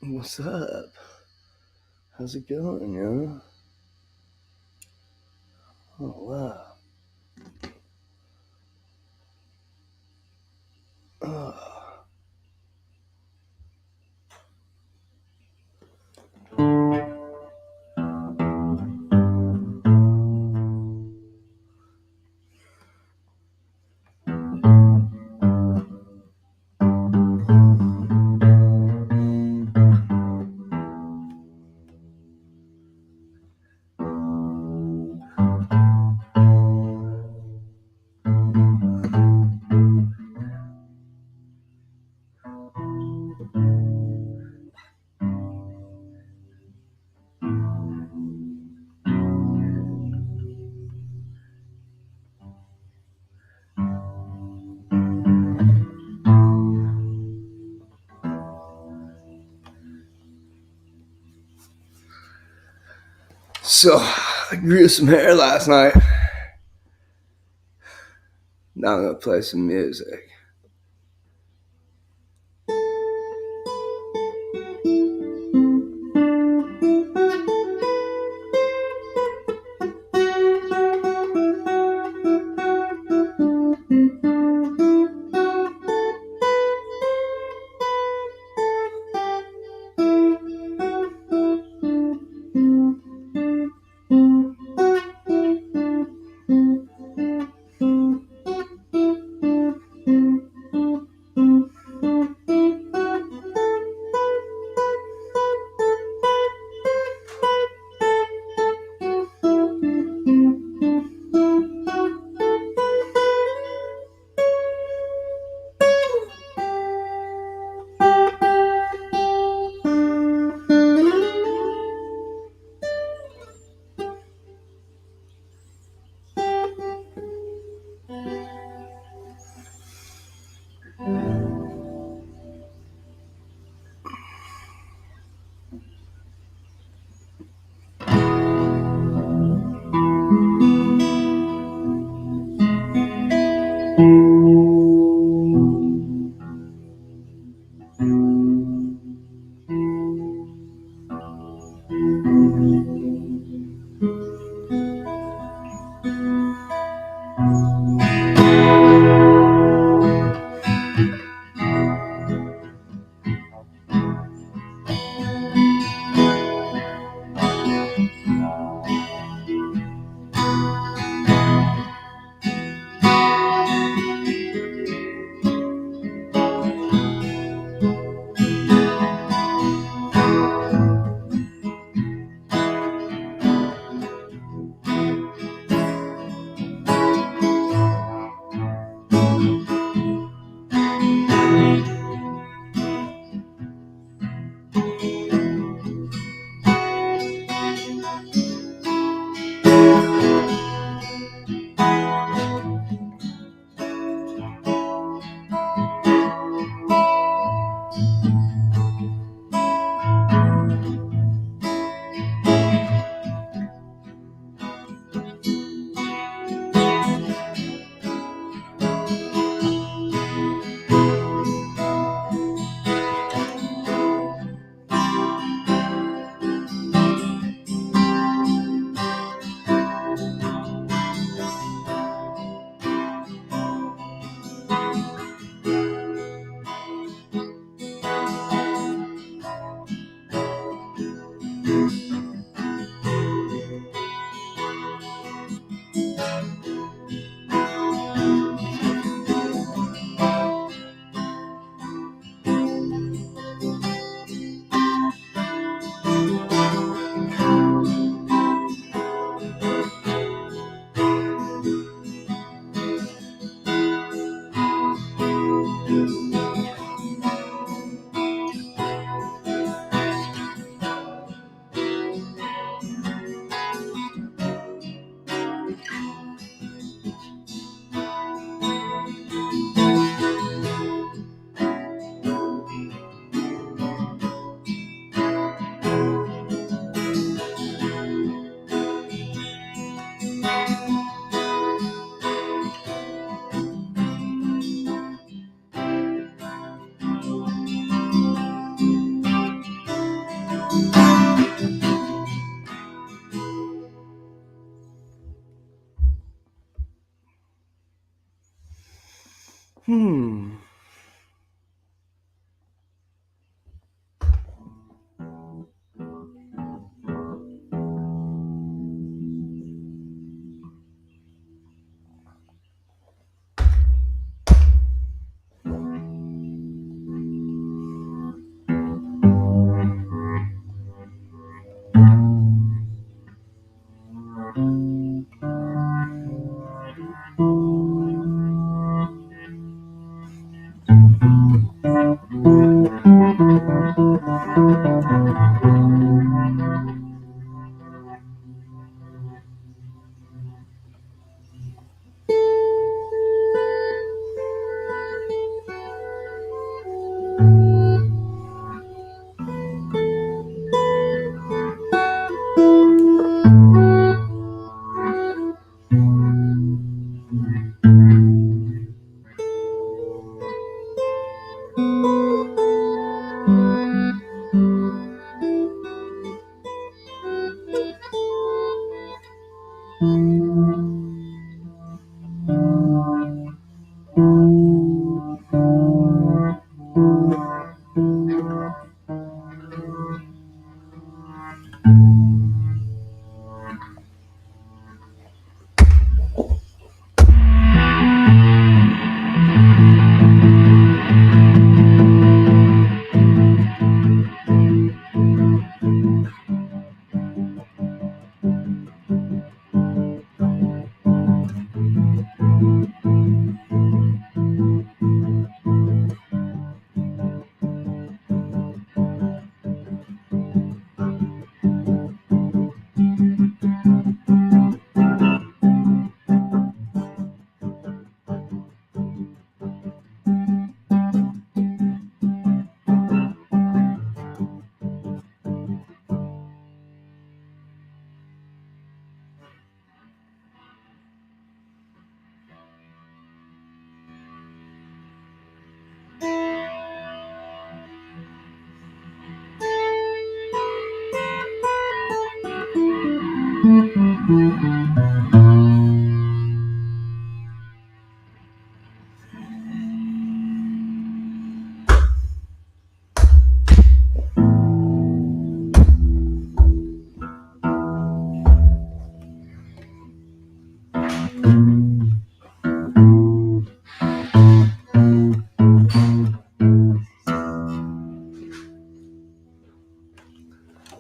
What's up? How's it going, yo? Oh, wow. Oh. So, I grew some hair last night. Now I'm gonna play some music.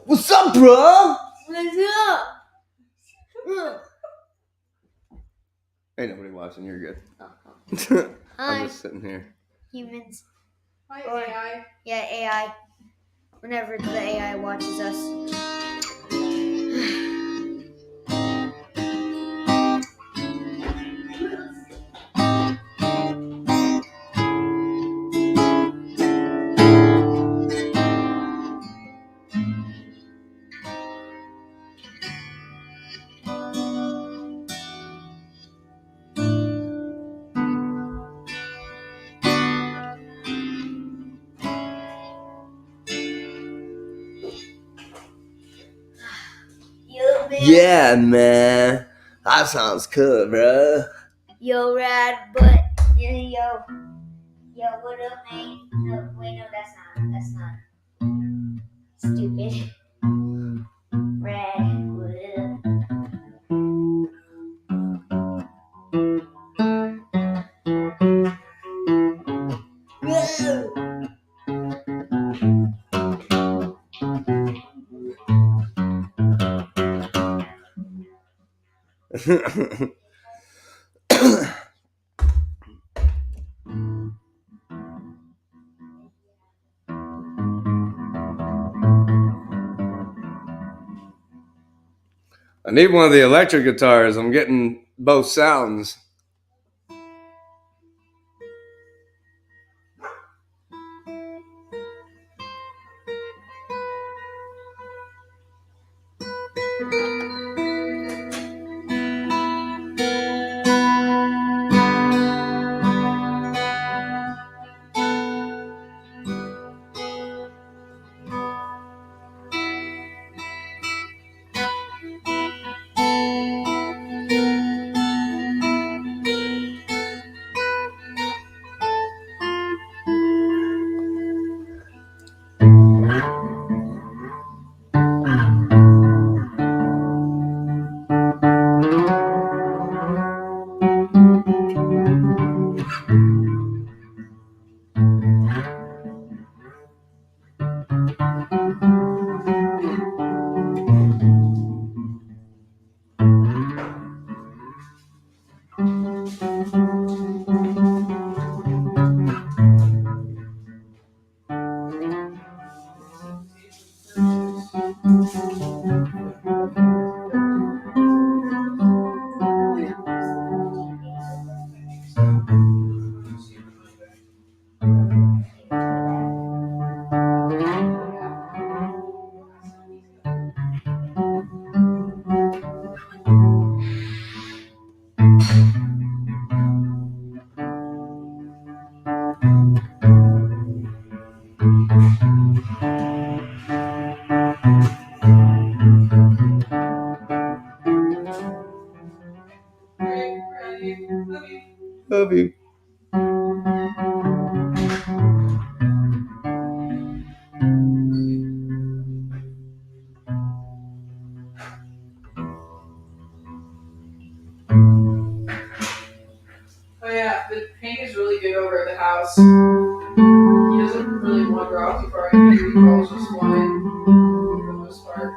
What's up, bro? What's up? Ain't nobody watching. You're good. Uh-huh. I'm Hi, just sitting here. humans. Hi, Or- AI. Yeah, AI. Whenever the AI watches us. Yo, man. Yeah, man. That sounds cool, bro. Yo, rad, but yo, what up, man? No, wait, no, that's not. Stupid. Rad, what up? Whoa. I need one of the electric guitars. I'm getting both sounds. Love you. Oh yeah, the paint is really good over at the house. He doesn't really wander off too far. He calls just fine for the most part.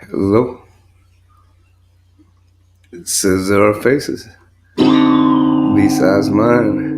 Hello. It says there are faces besides mine.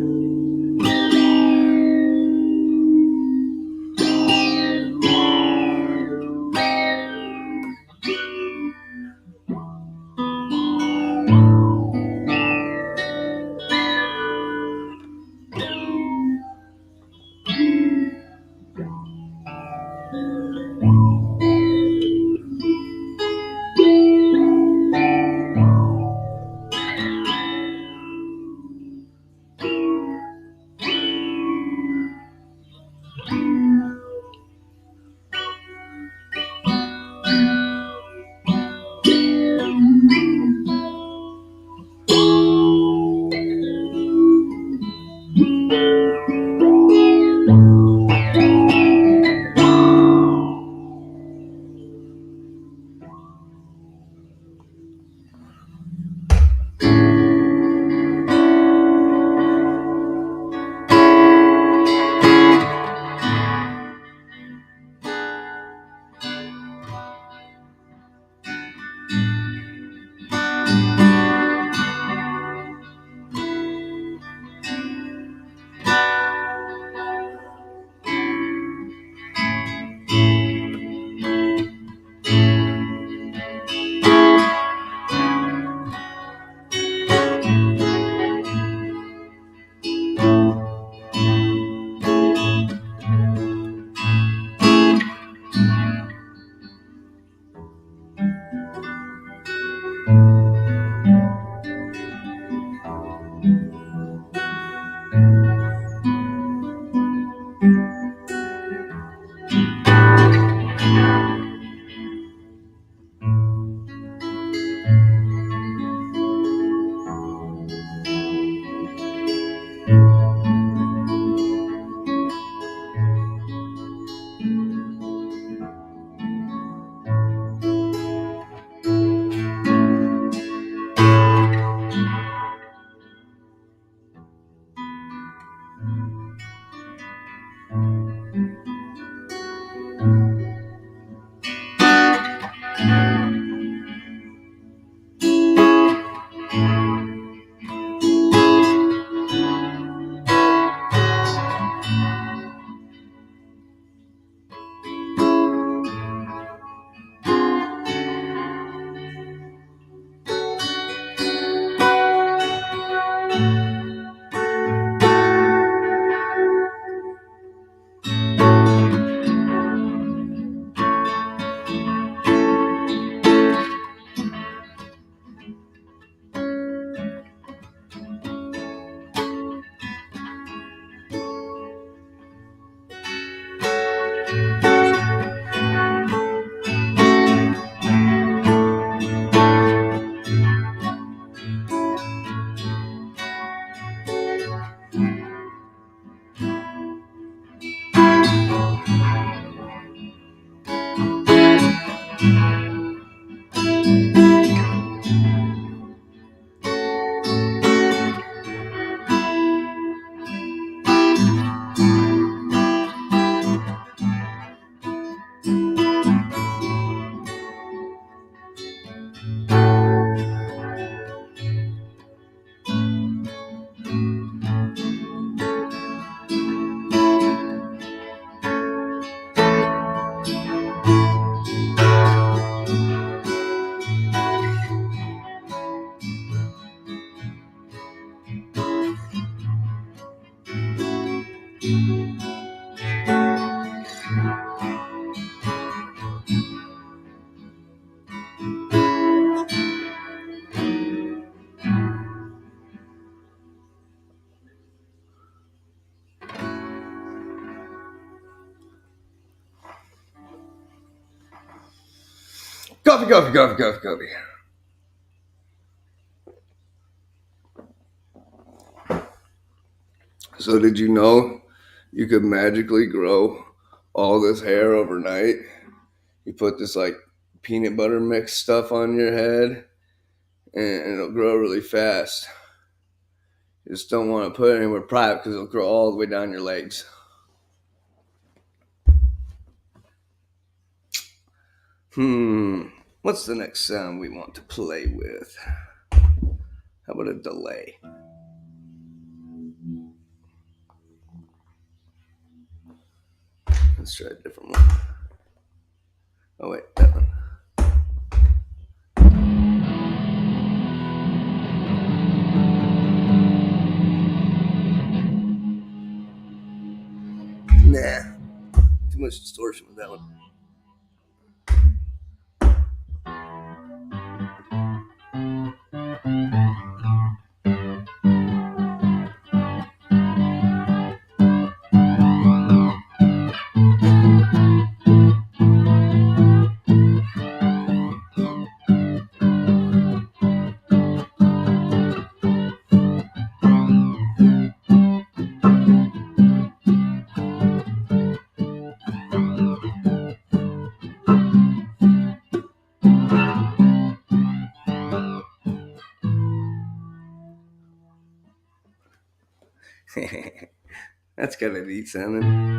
Coffee, coffee, coffee, coffee, coffee. So did you know you could magically grow all this hair overnight? You put this like peanut butter mix stuff on your head and it'll grow really fast. You just don't want to put it anywhere private because it'll grow all the way down your legs. What's the next sound we want to play with? How about a delay? Let's try a different one. Oh wait, that one. Nah, too much distortion with that one. That's kind of neat sounding.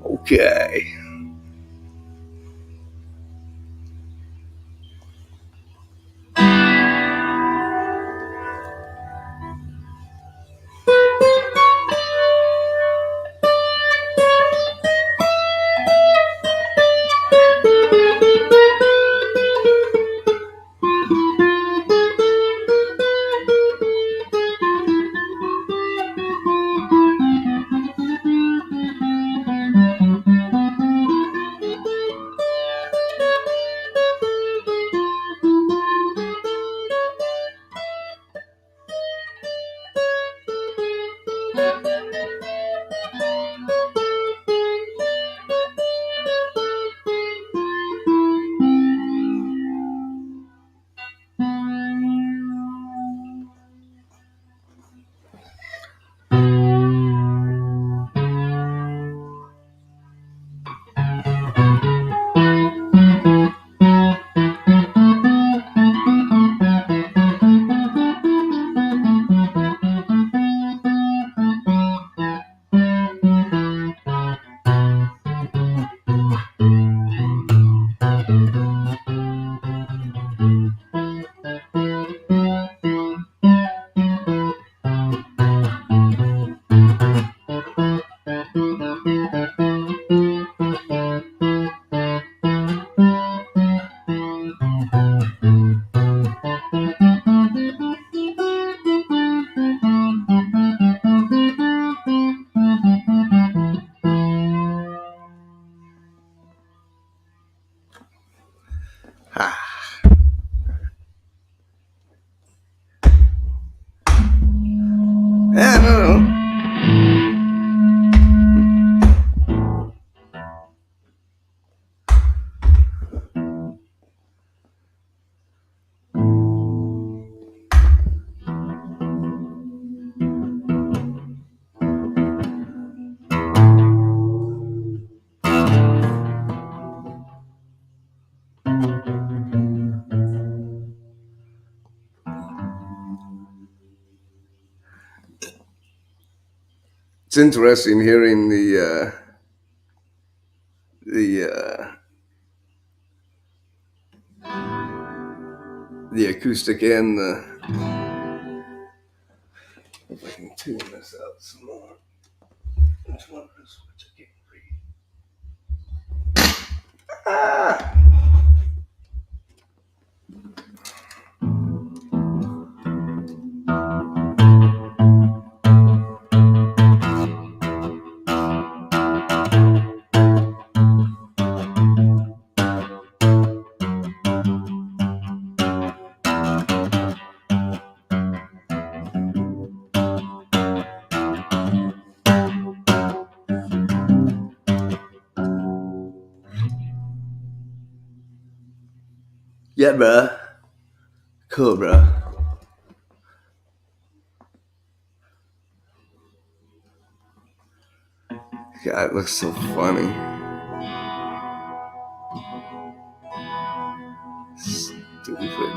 Okay. It's interesting hearing the acoustic and the. If I can tune this out some more. Which one is which? I can't read. Ah! Yeah, bruh. Cool, bruh. God, it looks so funny. Stupid.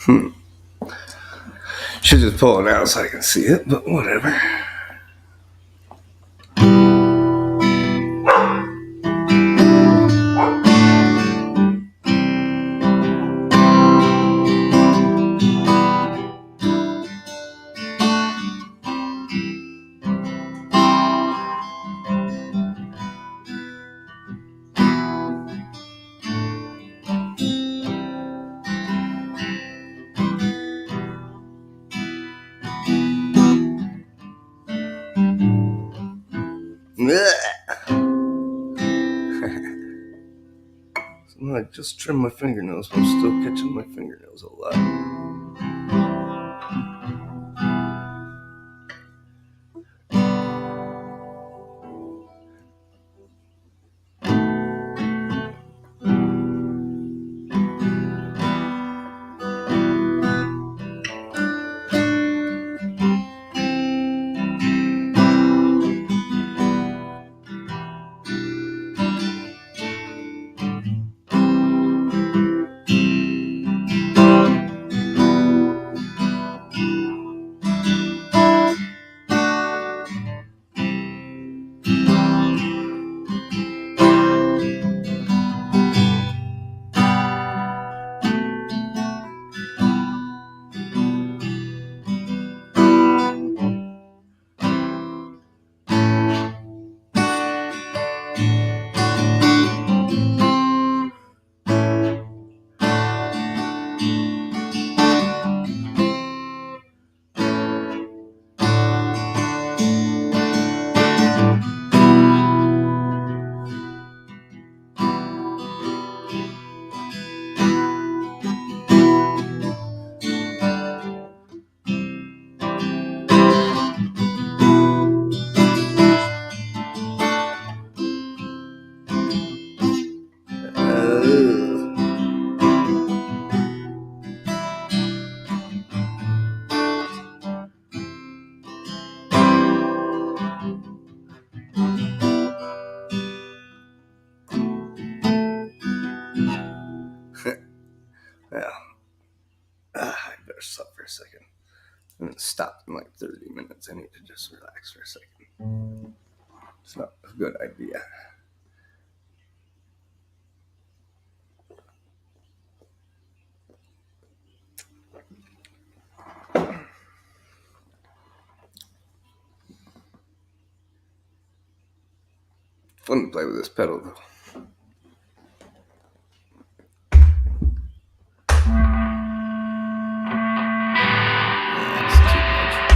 Should just pull it out so I can see it, but whatever. I just trimmed my fingernails, but I'm still catching my fingernails a lot. Yeah. I better stop for a second. I'm gonna stop in like 30 minutes. I need to just relax for a second. It's not a good idea. Fun to play with this pedal though. That's too much.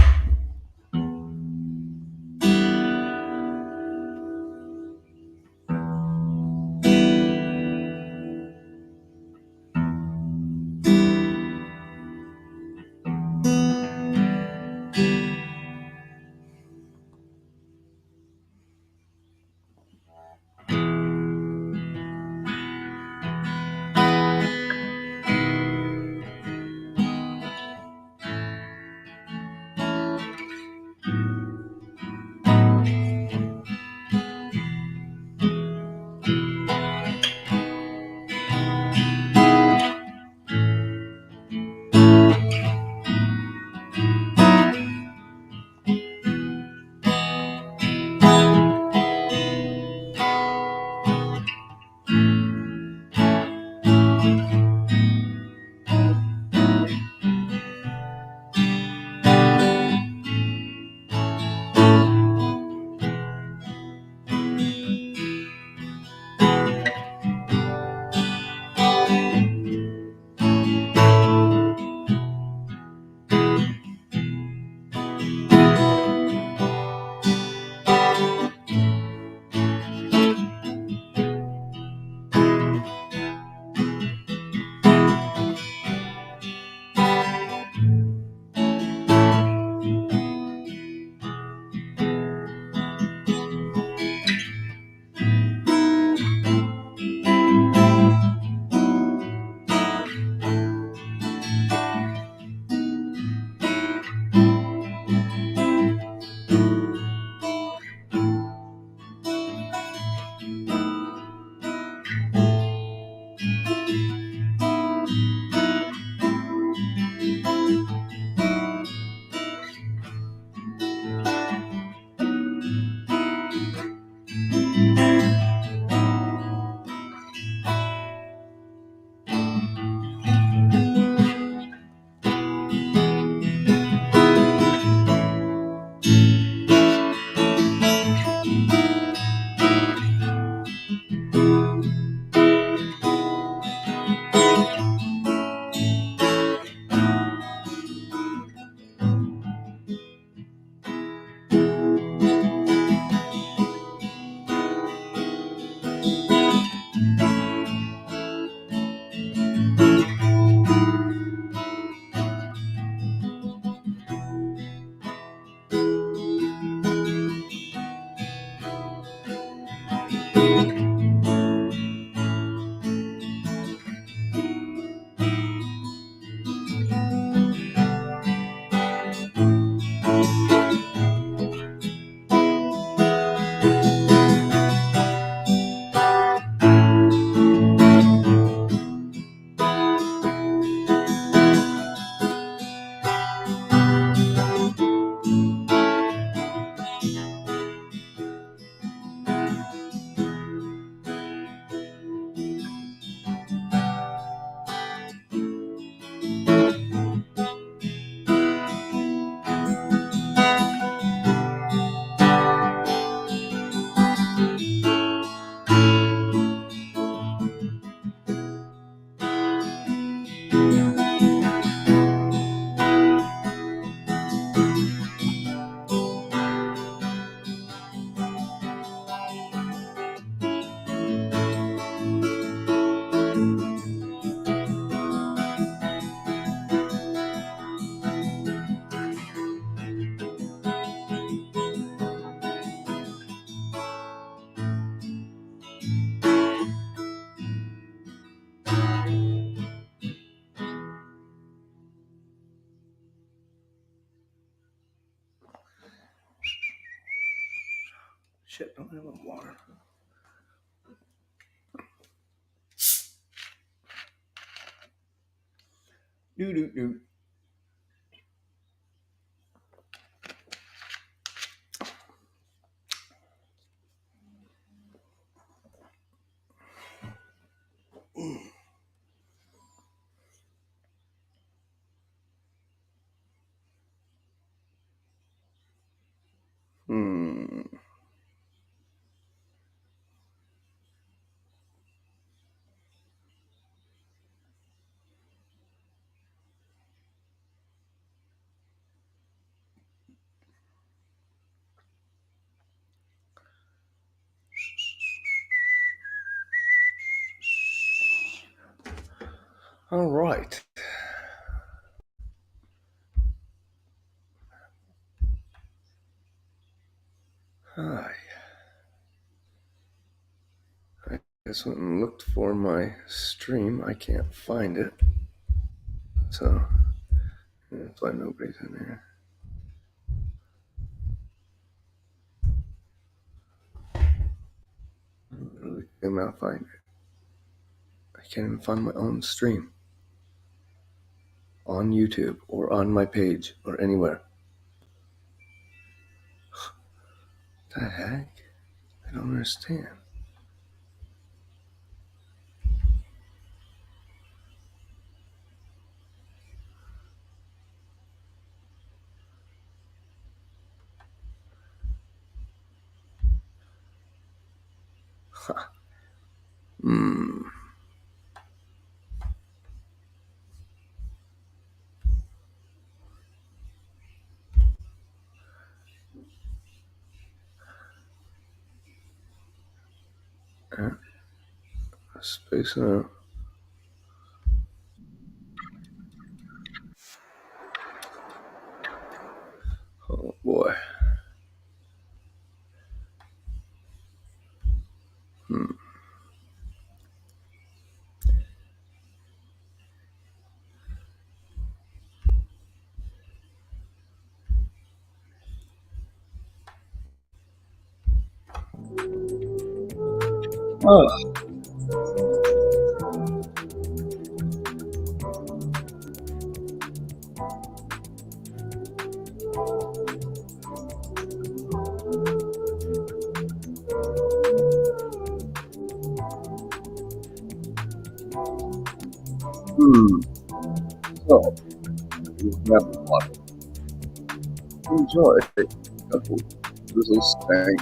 Shit, don't have a water. Do. All right. Hi. I just went and looked for my stream. I can't find it. So that's why nobody's in there. I really cannot find it. I can't even find my own stream on YouTube or on my page or anywhere. What the heck? I don't understand. Huh. Space out. Oh boy. Oh. So, you have water. Enjoy a couple little stank.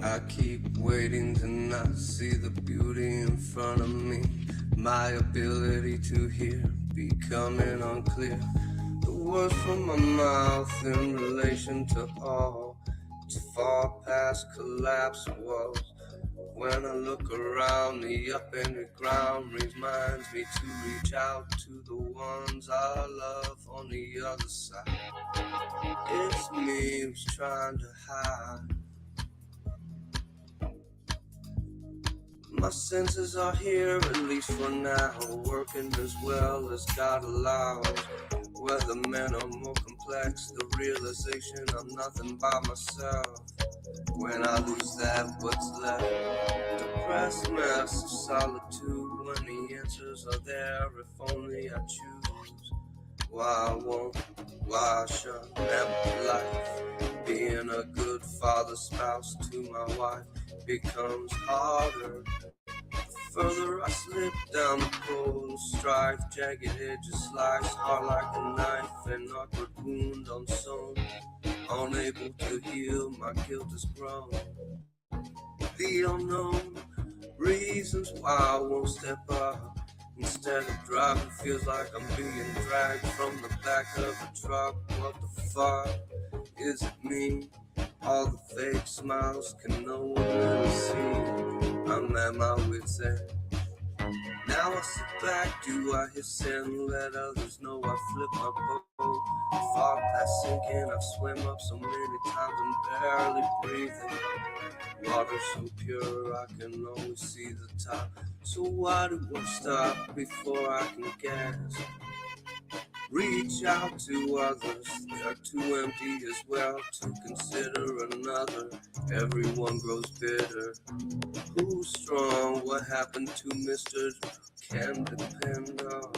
I keep waiting to not see the beauty in front of me. My ability to hear becoming unclear. The words from my mouth in relation to all. It's far past collapse walls. When I look around, the upended ground reminds me to reach out to the ones I love on the other side. It's me who's trying to hide. My senses are here, at least for now, working as well as God allows. Whether men are more complex, the realization I'm nothing by myself. When I lose that, what's left? Depressed mess of solitude, when the answers are there, if only I choose. Why I won't, why I shun empty life. Being a good father, spouse to my wife becomes harder. The further I slip down the pole, strife, jagged edges slice hard like a knife, an awkward wound unsewn. Unable to heal, my guilt has grown. The unknown reasons why I won't step up. Instead of driving, feels like I'm being dragged from the back of a truck. What the fuck? Is it me? All the fake smiles can no one really see. I'm at my wit's end. Now I sit back, do I hit send? Let others know I flip my boat. Far past sinking, I've swim up so many times I'm barely breathing. Water so pure, I can always see the top. So why do I stop before I can gasp? Reach out to others, they're too empty as well to consider another. Everyone grows bitter. Who's strong? What happened to Mr. Can depend on?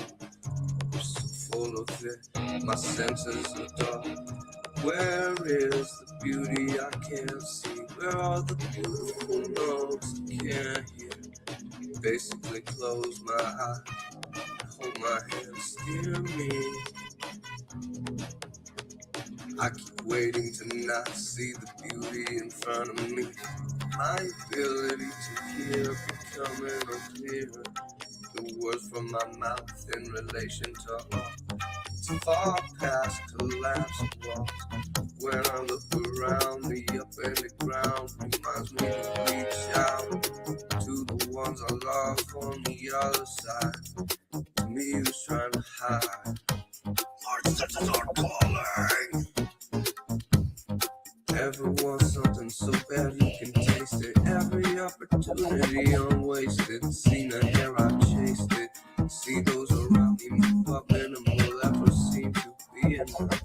I'm so full of it, my senses are dull. Where is the beauty I can't see? Where are the beautiful notes I can't hear? Basically close my eyes, hold my hand, steer me. I keep waiting to not see the beauty in front of me. My ability to hear becoming unclear. The words from my mouth in relation to all. It's far past collapse walls. When I look around, the upended ground reminds me to reach out to the ones I love on the other side. To me who's trying to hide. Large senses are calling. Everyone something so bad you can taste it. Every opportunity unwasted. Seen the hair, I chased it. See those around me move up in a will ever seem to be enough.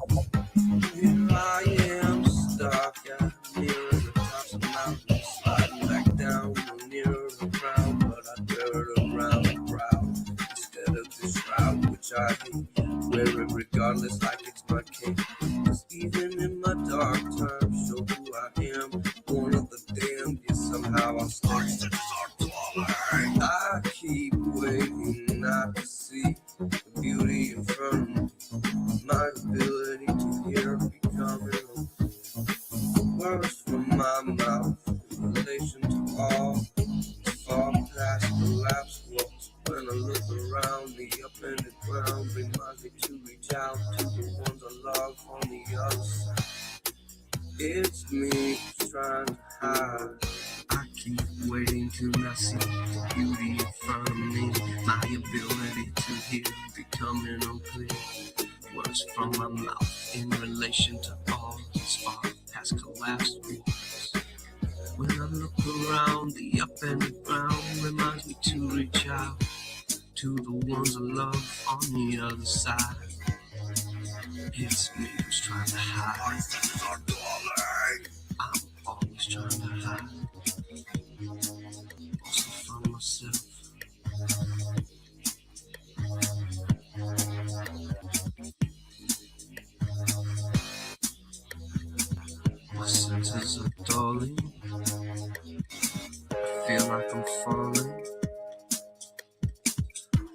Here I am stuck at near the tops of mountains, sliding back down no nearer the ground, but I dare it around the crowd instead of this shroud which I hate. Wear it regardless like it's my cape. Cause even in my dark times, show who I am. One of the damned, yet somehow I'm stuck. I keep waiting not to see the beauty in front of me. My ability to hear becoming words from my mouth in relation to all. Far past collapse walls. When I look around, the upended ground reminds me to reach out to the ones I love on the other side. It's me who's trying to hide. I keep waiting to not see the beauty in front of me. My ability to hear becoming unclear. Words from my mouth in relation to all. As far past collapsed walls. When I look around, the upended ground reminds me to reach out to the ones I love on the other side. It's me who's trying to hide. I'm always trying to hide. Also from myself. My senses are dulling. Feel like I'm falling.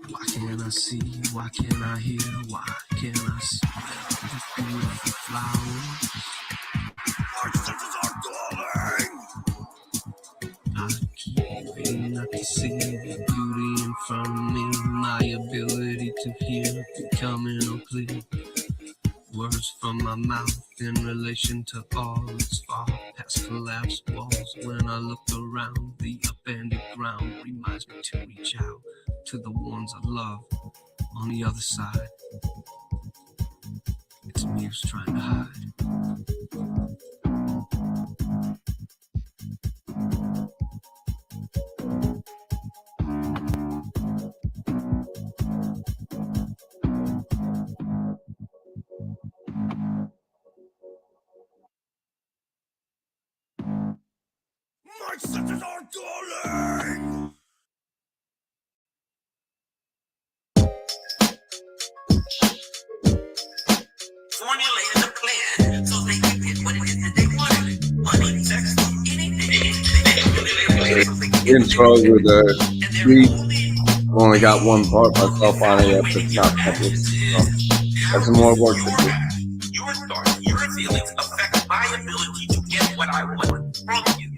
Why can't I see? Why can't I hear? Why can't I smell these beautiful flowers? My senses are dulling. I keep waiting, I can see the beauty in front of me. My ability to hear becoming unclear. Words from my mouth in relation to all that's far past collapsed walls. When I look around, the upended ground reminds me to reach out to the ones I love on the other side. It's me who's trying to hide. My senses are dulling. Formulated a plan so they can get what it is that they wanted. Money, sex, anything. Intro with the beat. I've only got one part myself on it yet, but it's not public. So that's some more work to do. Your thoughts, your feelings affect my ability to get what I want from you.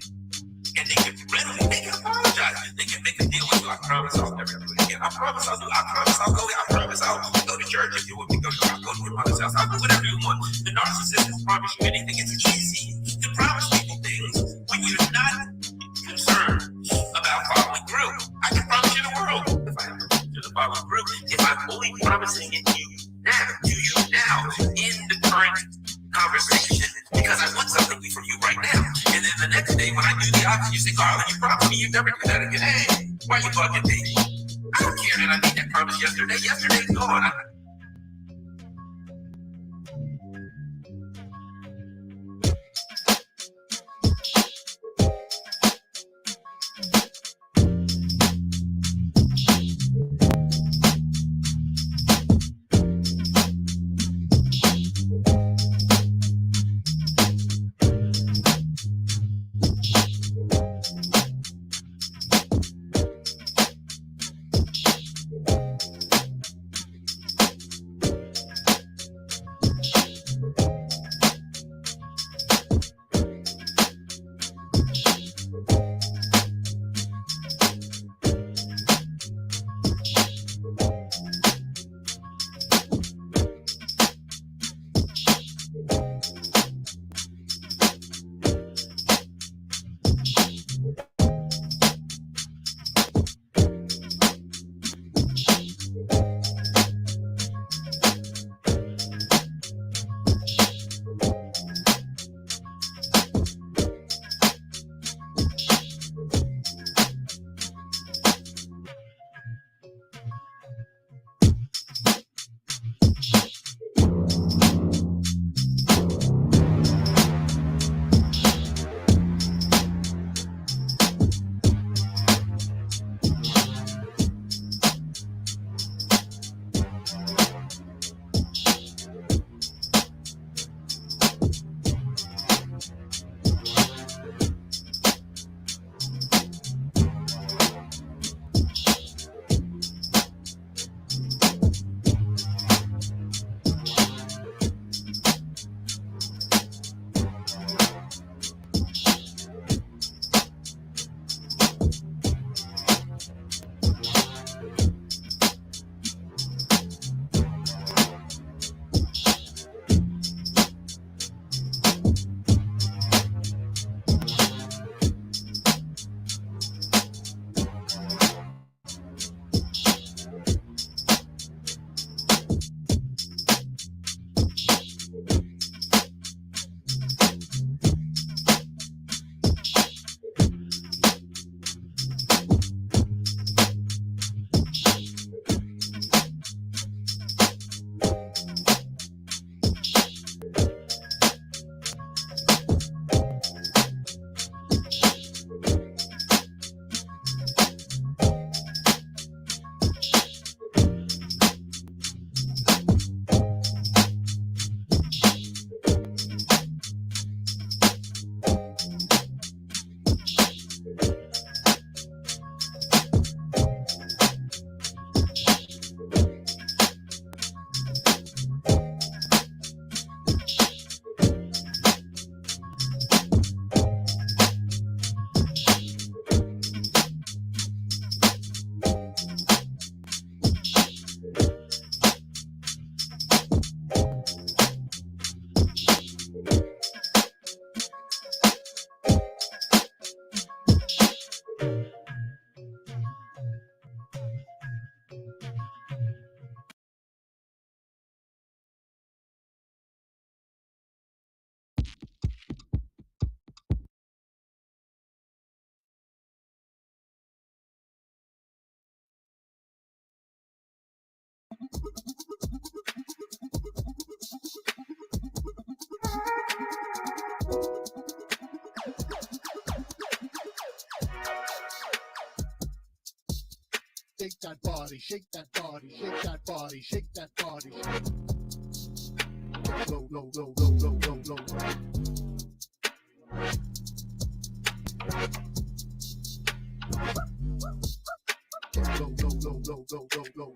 And they can readily, they can apologize. They can make a deal with you. I promise I'll never do it again. I promise I'll do it. I promise I'll go. I promise I'll go to church if you want me to go to church. I'll go to your mother's house. I'll do whatever you want. The narcissist will promise you anything. It's easy to promise people things when you're not concerned about following through. I can promise you the world if I have to follow through. If I'm only promising it to you now, in the current conversation, because I want something from you right now. And then the next day when I do the opposite, you say, Carla, you promised me you'd never do that again. Hey, why you bugging me? I don't care that I made that promise yesterday. Yesterday's gone. Shake that body, shake that body, shake that body, shake that body. Low, low, low, low, low, low, low. Low, low, low, low, low, low, low.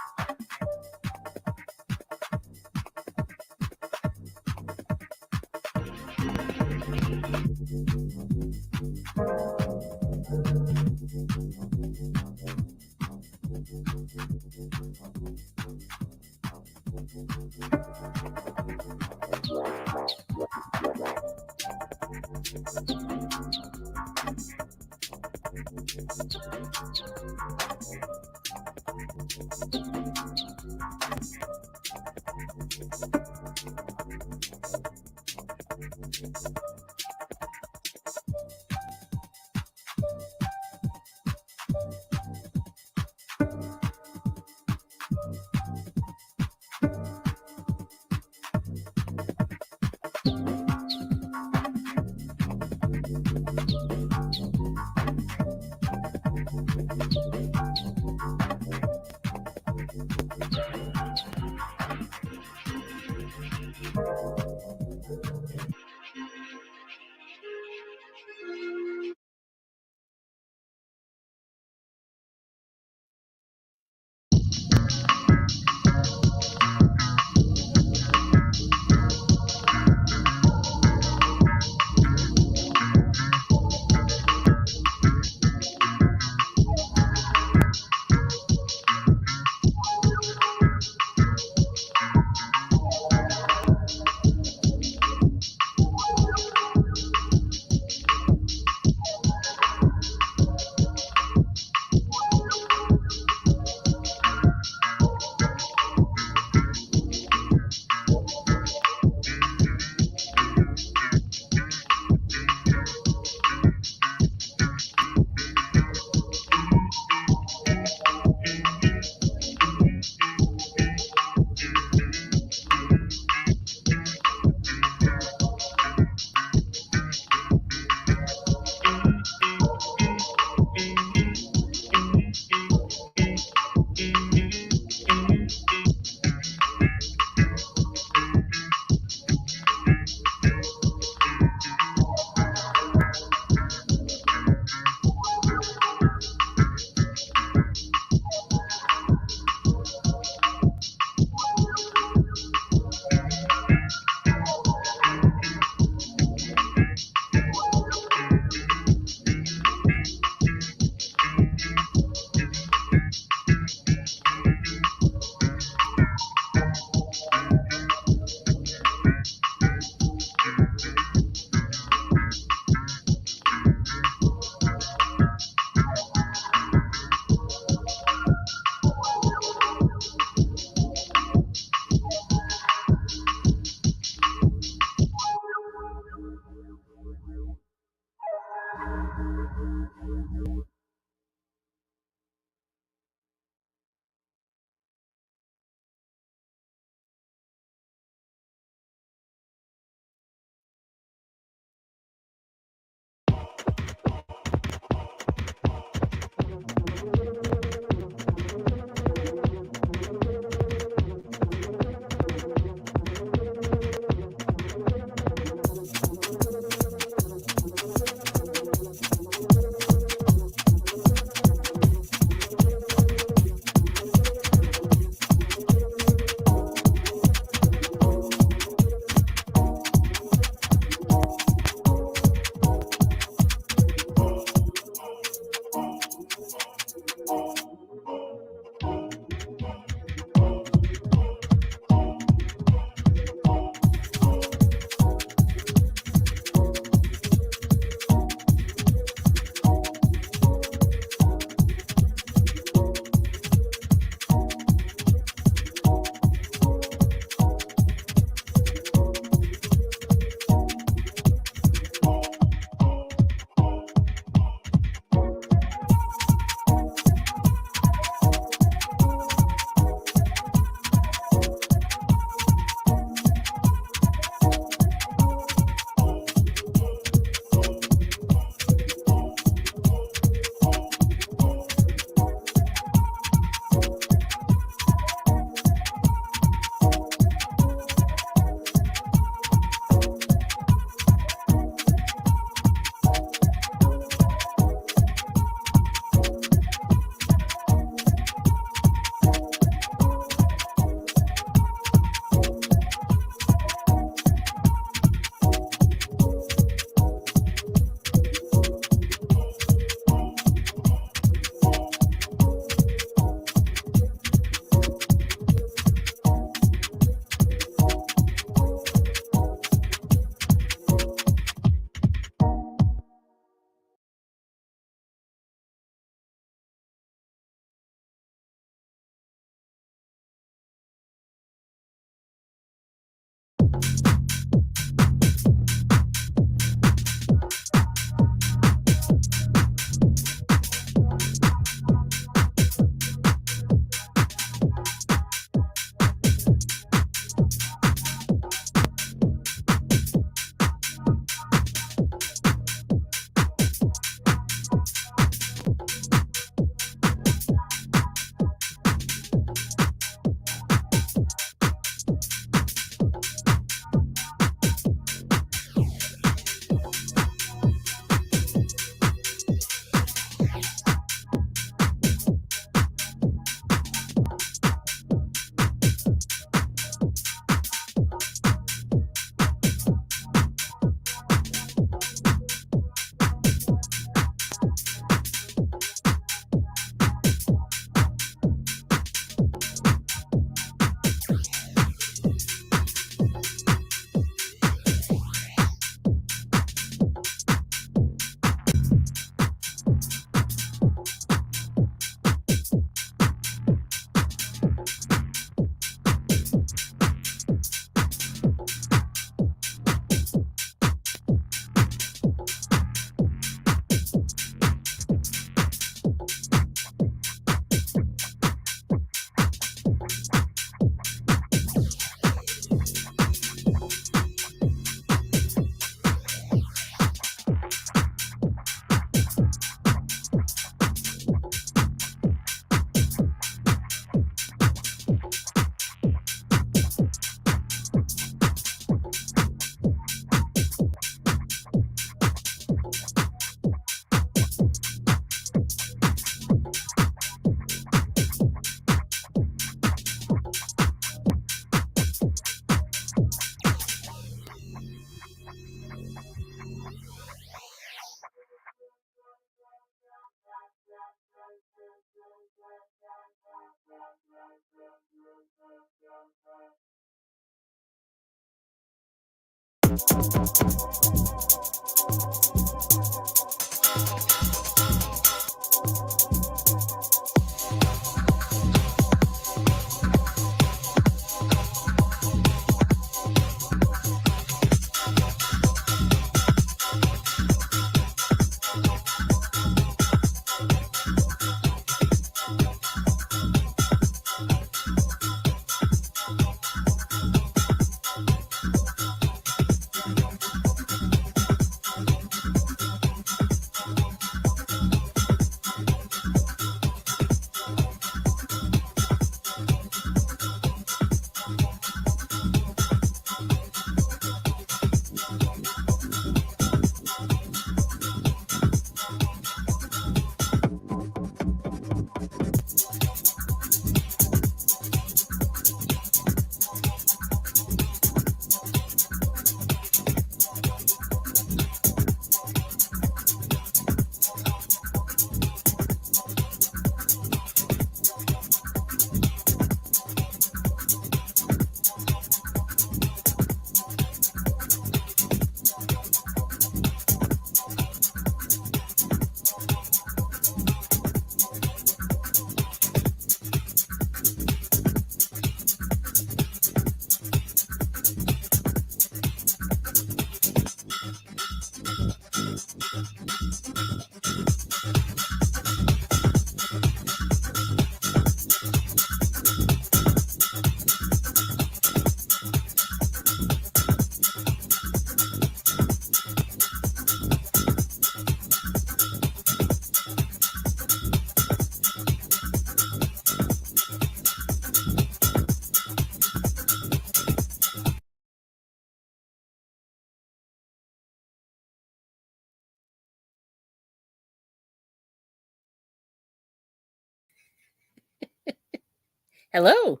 Hello.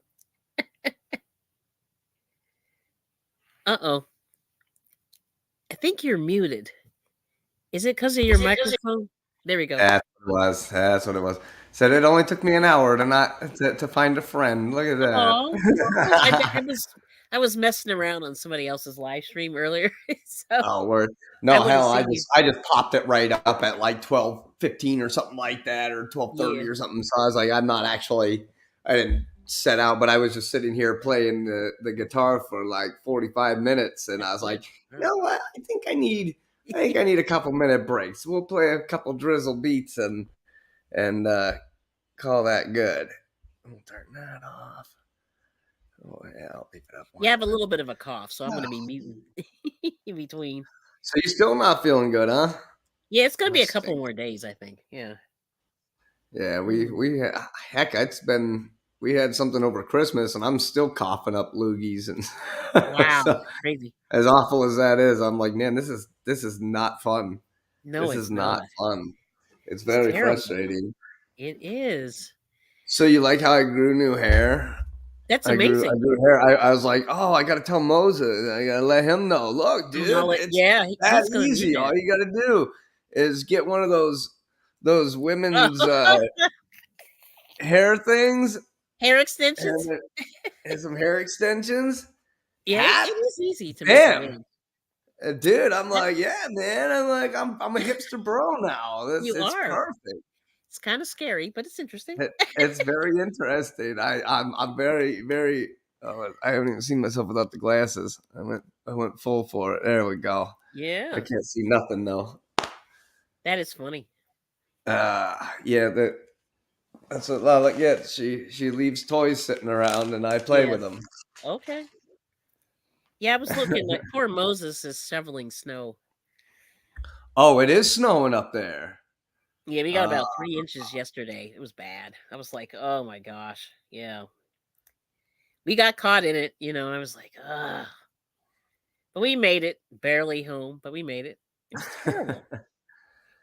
Uh-oh. I think you're muted. Is it because of your microphone? There we go. That's what it was. That's what it was. Said it only took me an hour to find a friend. Look at Aw. that. I was messing around on somebody else's live stream earlier. So Oh, word. I No, would've hell, I seen you. just popped it right up at like 12:15 or something like that, or 12:30 Yeah. or something. So I was like, I didn't set out, but I was just sitting here playing the guitar for like 45 minutes, and I was like, you know what? I think I need a couple minute breaks. We'll play a couple drizzle beats and call that good. We'll turn that off. Oh yeah, I'll leave it up. You have a little bit of a cough, so I'm going to be muting in between. So you're still not feeling good, huh? Yeah, it's going to be a Let's couple see. more days, I think. Yeah. Yeah, heck, we had something over Christmas, and I'm still coughing up loogies, and Wow. so, Crazy. as awful as that is, I'm like, man, this is not fun. No, This it's is not not. fun. It's very terrible. frustrating. It is. So you like how I grew new hair? That's I grew amazing. hair. I was like, oh, I got to tell Moses. I got to let him know. Look, dude, it's Yeah, that he's going to need easy. All that. you got to do is get one of those women's hair things Hair extensions? and some hair extensions. Yeah, Hat. it is easy to mess around. Dude, I'm like, yeah, man. I'm like, I'm a hipster bro now. You It's are. perfect. It's kind of scary, but it's interesting. It's very interesting. I'm very, very. Oh, I haven't even seen myself without the glasses. I went full for it. There we go. I Yeah, can't see nothing though. that is funny. Yeah, that's what Lala gets. She leaves toys sitting around, and I play with Yes. them. Okay. Yeah, I was looking like poor Moses is shoveling snow. Oh, it is snowing up there. Yeah, we got Uh, about 3 inches yesterday. It was bad. I was like, oh my gosh. Yeah. We got caught in it, I was like, ugh. But we made it. Barely home, but we made it. It was terrible.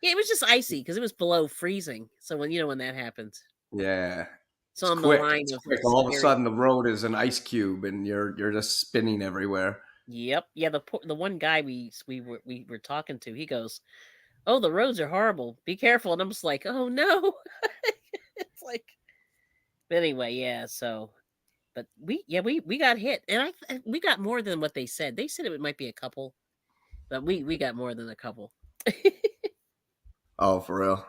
Yeah, it was just icy because it was below freezing. So when that happens. yeah. It's It's on the quick. line It's of quick. All of a scary. sudden, the road is an ice cube, and you're just spinning everywhere. Yep. Yeah, the one guy we were talking to, he goes, "Oh, the roads are horrible. Be careful." And I'm just like, "Oh no." It's like, but anyway, yeah, so but we got hit. And we got more than what they said. They said it might be a couple. But we got more than a couple. Oh, for real.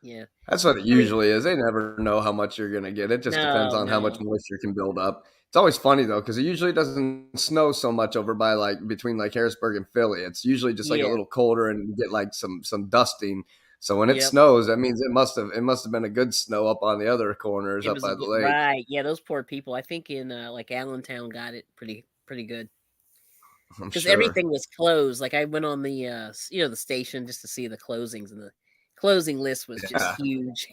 Yeah. That's what it I mean, usually is. They never know how much you're gonna get. It just depends no, on how much no. moisture can build up. It's always funny though, because it usually doesn't snow so much over by like between like Harrisburg and Philly. It's usually just like a Yeah. little colder and you get like some dusting. So when it Yep. snows, that means it must have been a good snow up on the other corners It up was by the lake. right. Yeah, those poor people. I think in like Allentown got it pretty good I'm because sure. everything was closed. Like I went on the the station just to see the closings, and the closing list was just Yeah. huge.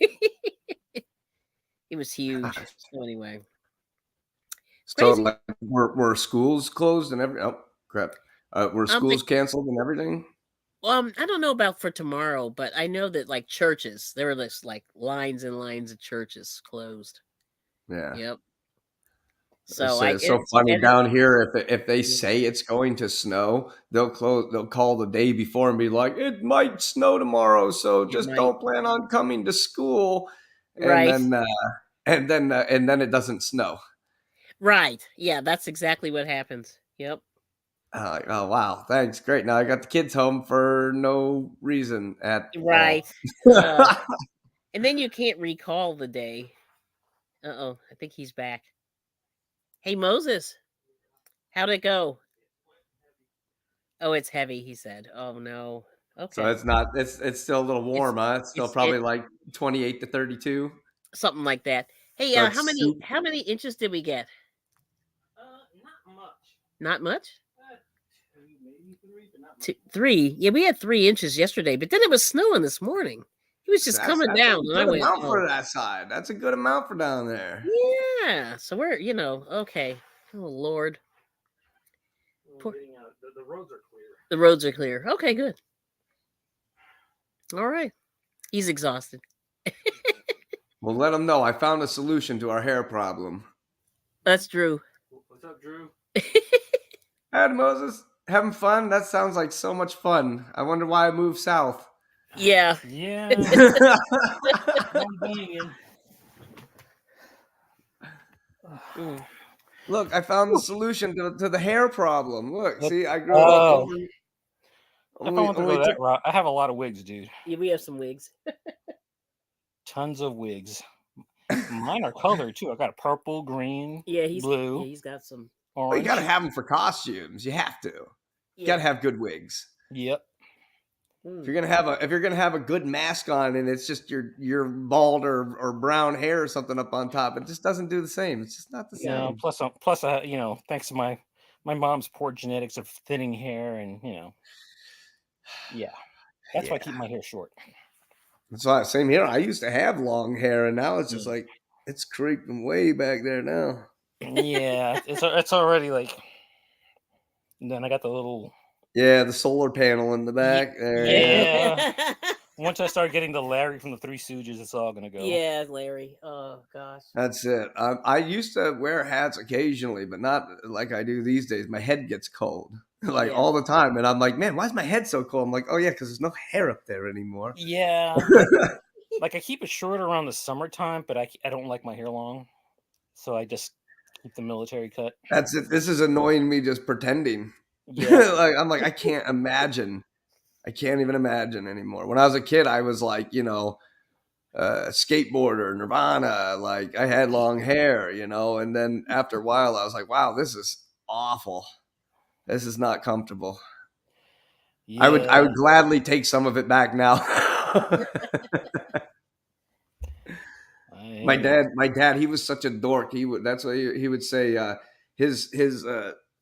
It was huge. So anyway, So crazy. like were schools closed and every oh crap. Were schools Like, canceled and everything? I don't know about for tomorrow, but I know that like churches, there were this like lines and lines of churches closed. Yeah. Yep. So It's so funny and down here. If they it, say it's going to snow, they'll close. They'll call the day before and be like, "It might snow tomorrow, so it just might don't plan on coming to school." And right. then it doesn't snow. Right. Yeah, that's exactly what happens. Yep. Like, oh wow, thanks, great. Now I got the kids home for no reason at all. Right. And then you can't recall the day. Uh-oh, I think he's back. Hey Moses, how'd it go? Oh, it's heavy, he said. Oh no. So Okay. it's not. It's still a little It's warm, huh? It's still it probably like 28 to 32. something like that. Hey, So how it's many soup. inches did we get? Not much. Not much? Maybe 3, but not much. 3. Yeah, we had 3 inches yesterday, but then it was snowing this morning. It was just coming That's down, a and I good went, amount "Oh, for that side. That's a good amount for down there. yeah." So we're, okay. Oh Lord, We're getting out. The roads are clear. the roads are clear. Okay, good. All right. He's exhausted. Well, let them know I found a solution to our hair problem. That's Drew. What's up, Drew? Hey, Moses, having fun? That sounds like so much fun. I wonder why I moved south. Yeah. Yeah. Mm. Look, I found the solution to the hair problem. Look, see, I grew Oh. up. If I want to go that route, I have a lot of wigs, dude. Yeah, we have some wigs. Tons of wigs. Mine are colored too. I got a purple, green, Yeah, blue, he's got some. Well, orange. you gotta have them for costumes. You have to. You gotta have good wigs. Yep. If you're gonna have a good mask on and it's just your bald or brown hair or something up on top, it just doesn't do the same. It's just not the Yeah. same. Plus, thanks to my mom's poor genetics of thinning hair, and yeah, that's why I keep my hair short. That's why same here. I used to have long hair, and now it's just like it's creeping way back there now. Yeah, it's already like. And then I got the little. Yeah, the solar panel in the back. Yeah. Once I start getting the Larry from the Three Stooges, it's all gonna go. Yeah, Larry. Oh gosh. That's it. I used to wear hats occasionally, but not like I do these days. My head gets cold like all the time, and I'm like, man, why is my head so cold? I'm like, oh yeah, because there's no hair up there anymore. Yeah. Like I keep it short around the summertime, but I don't like my hair long, so I just keep the military cut. That's it. This is annoying me just pretending. Yeah. Like I'm like, I can't imagine. I can't even imagine anymore. When I was a kid, I was like, skateboarder, Nirvana. Like I had long hair, and then after a while, I was like, wow, this is awful. This is not comfortable. Yeah. I would gladly take some of it back now. My dad, he was such a dork. That's what he would say. His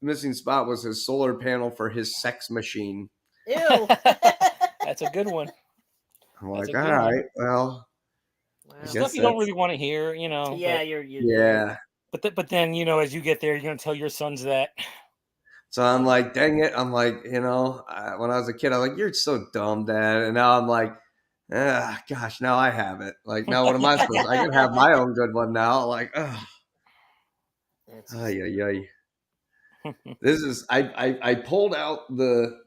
missing spot was his solar panel for his sex machine. Ew. That's a good one. I'm like, all right, well, wow. Stuff you don't really want to hear, Yeah, you're yeah. But then as you get there, you're gonna tell your sons that. So I'm like, dang it. I'm like, when I was a kid, I was like, you're so dumb, Dad. And now I'm like, gosh, now I have it. Like, now what am I supposed to? I can have my own good one now. Like, This is I pulled out the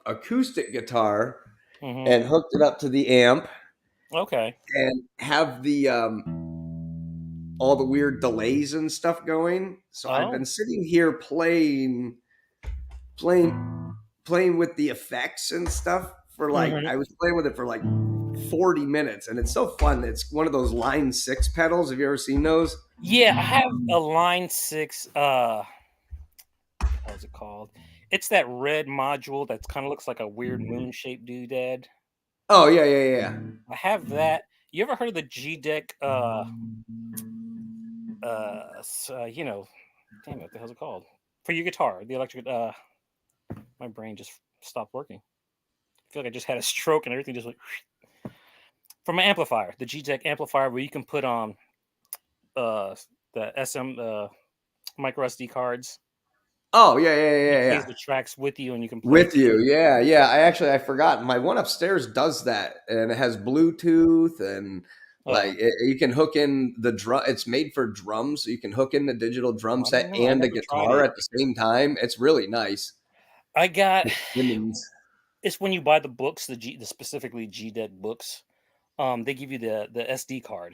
acoustic guitar and hooked it up to the amp. Okay. And have the all the weird delays and stuff going. So I've been sitting here playing playing with the effects and stuff for like Mhm. I was playing with it for like 40 minutes, and it's so fun. It's one of those Line 6 pedals. Have you ever seen those? Yeah, I have a Line 6, how's it called? It's that red module that kind of looks like a weird moon-shaped doodad. Oh yeah. I have that. You ever heard of the G-Deck, you know, damn it, what the hell's it called? For your guitar, the electric, my brain just stopped working. I feel like I just had a stroke and everything just went from my amplifier, the G-Deck amplifier where you can put on the SM micro SD cards. Oh yeah. It plays the tracks with you and you can play With you, yeah. I forgot. My one upstairs does that, and it has Bluetooth and like you can hook in the drum. It's made for drums, so you can hook in the digital drum I set don't know, I and a never tried guitar it. at the same time. It's really nice. I got Simmons. it's when you buy the books, the specifically G-Deck books, they give you the SD card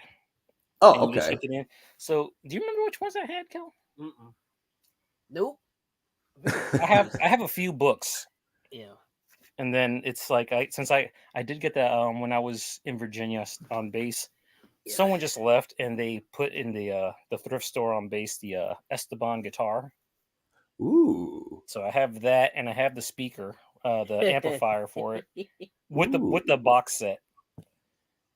Oh, and you just okay. hook it in. So do you remember which ones I had, Kel? Mm-mm. Nope. I have a few books. Yeah. And then it's like since I did get that when I was in Virginia on base, Yeah. someone just left and they put in the thrift store on base the Esteban guitar. Ooh. So I have that and I have the speaker, the amplifier for it with the box set.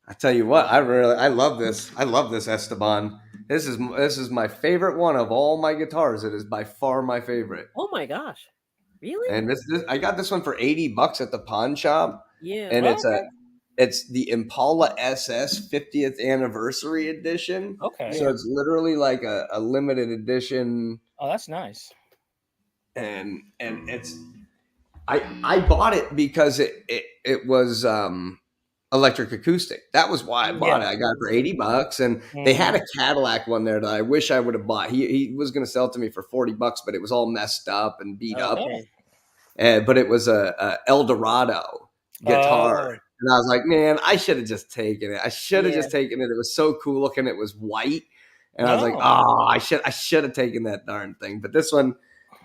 I tell you what, I love this. I love this Esteban. This is my favorite one of all my guitars. It is by far my favorite. Oh my gosh. Really? And this I got this one for $80 at the pawn shop. Yeah. And Okay. it's the Impala SS 50th anniversary edition. Okay. So it's literally like a limited edition, Oh, that's nice. and it's I bought it because it was electric acoustic. That was why I bought it. I got it for $80, and they had a Cadillac one there that I wish I would have bought. He was going to sell it to me for $40, but it was all messed up and beat up. Okay. But it was a Eldorado guitar. Oh. And I was like, man, I should have just taken it. I should have Yeah. just taken it. It was so cool looking. It was white. And I was like, Oh. oh, I should have taken that darn thing. But this one,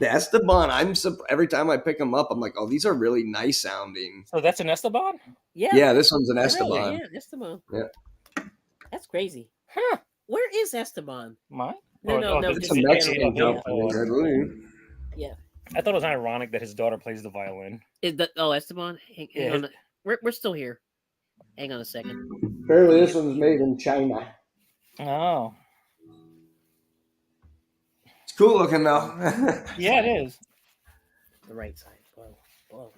the Esteban, every time I pick them up, I'm like, oh, these are really nice sounding. So that's an Esteban? Yeah. Yeah, this one's an Really? Esteban. Yeah, Esteban. Yeah. That's crazy. Huh. Where is Esteban? Mine? No, no. It's just a in Mexican general. company, I believe. Yeah. I thought it was ironic that his daughter plays the violin. Esteban? Hang Yeah, on. We're still here. Hang on a second. Apparently, this one's made in China. Oh. It's cool looking though. Yeah, it is. The right side. Whoa.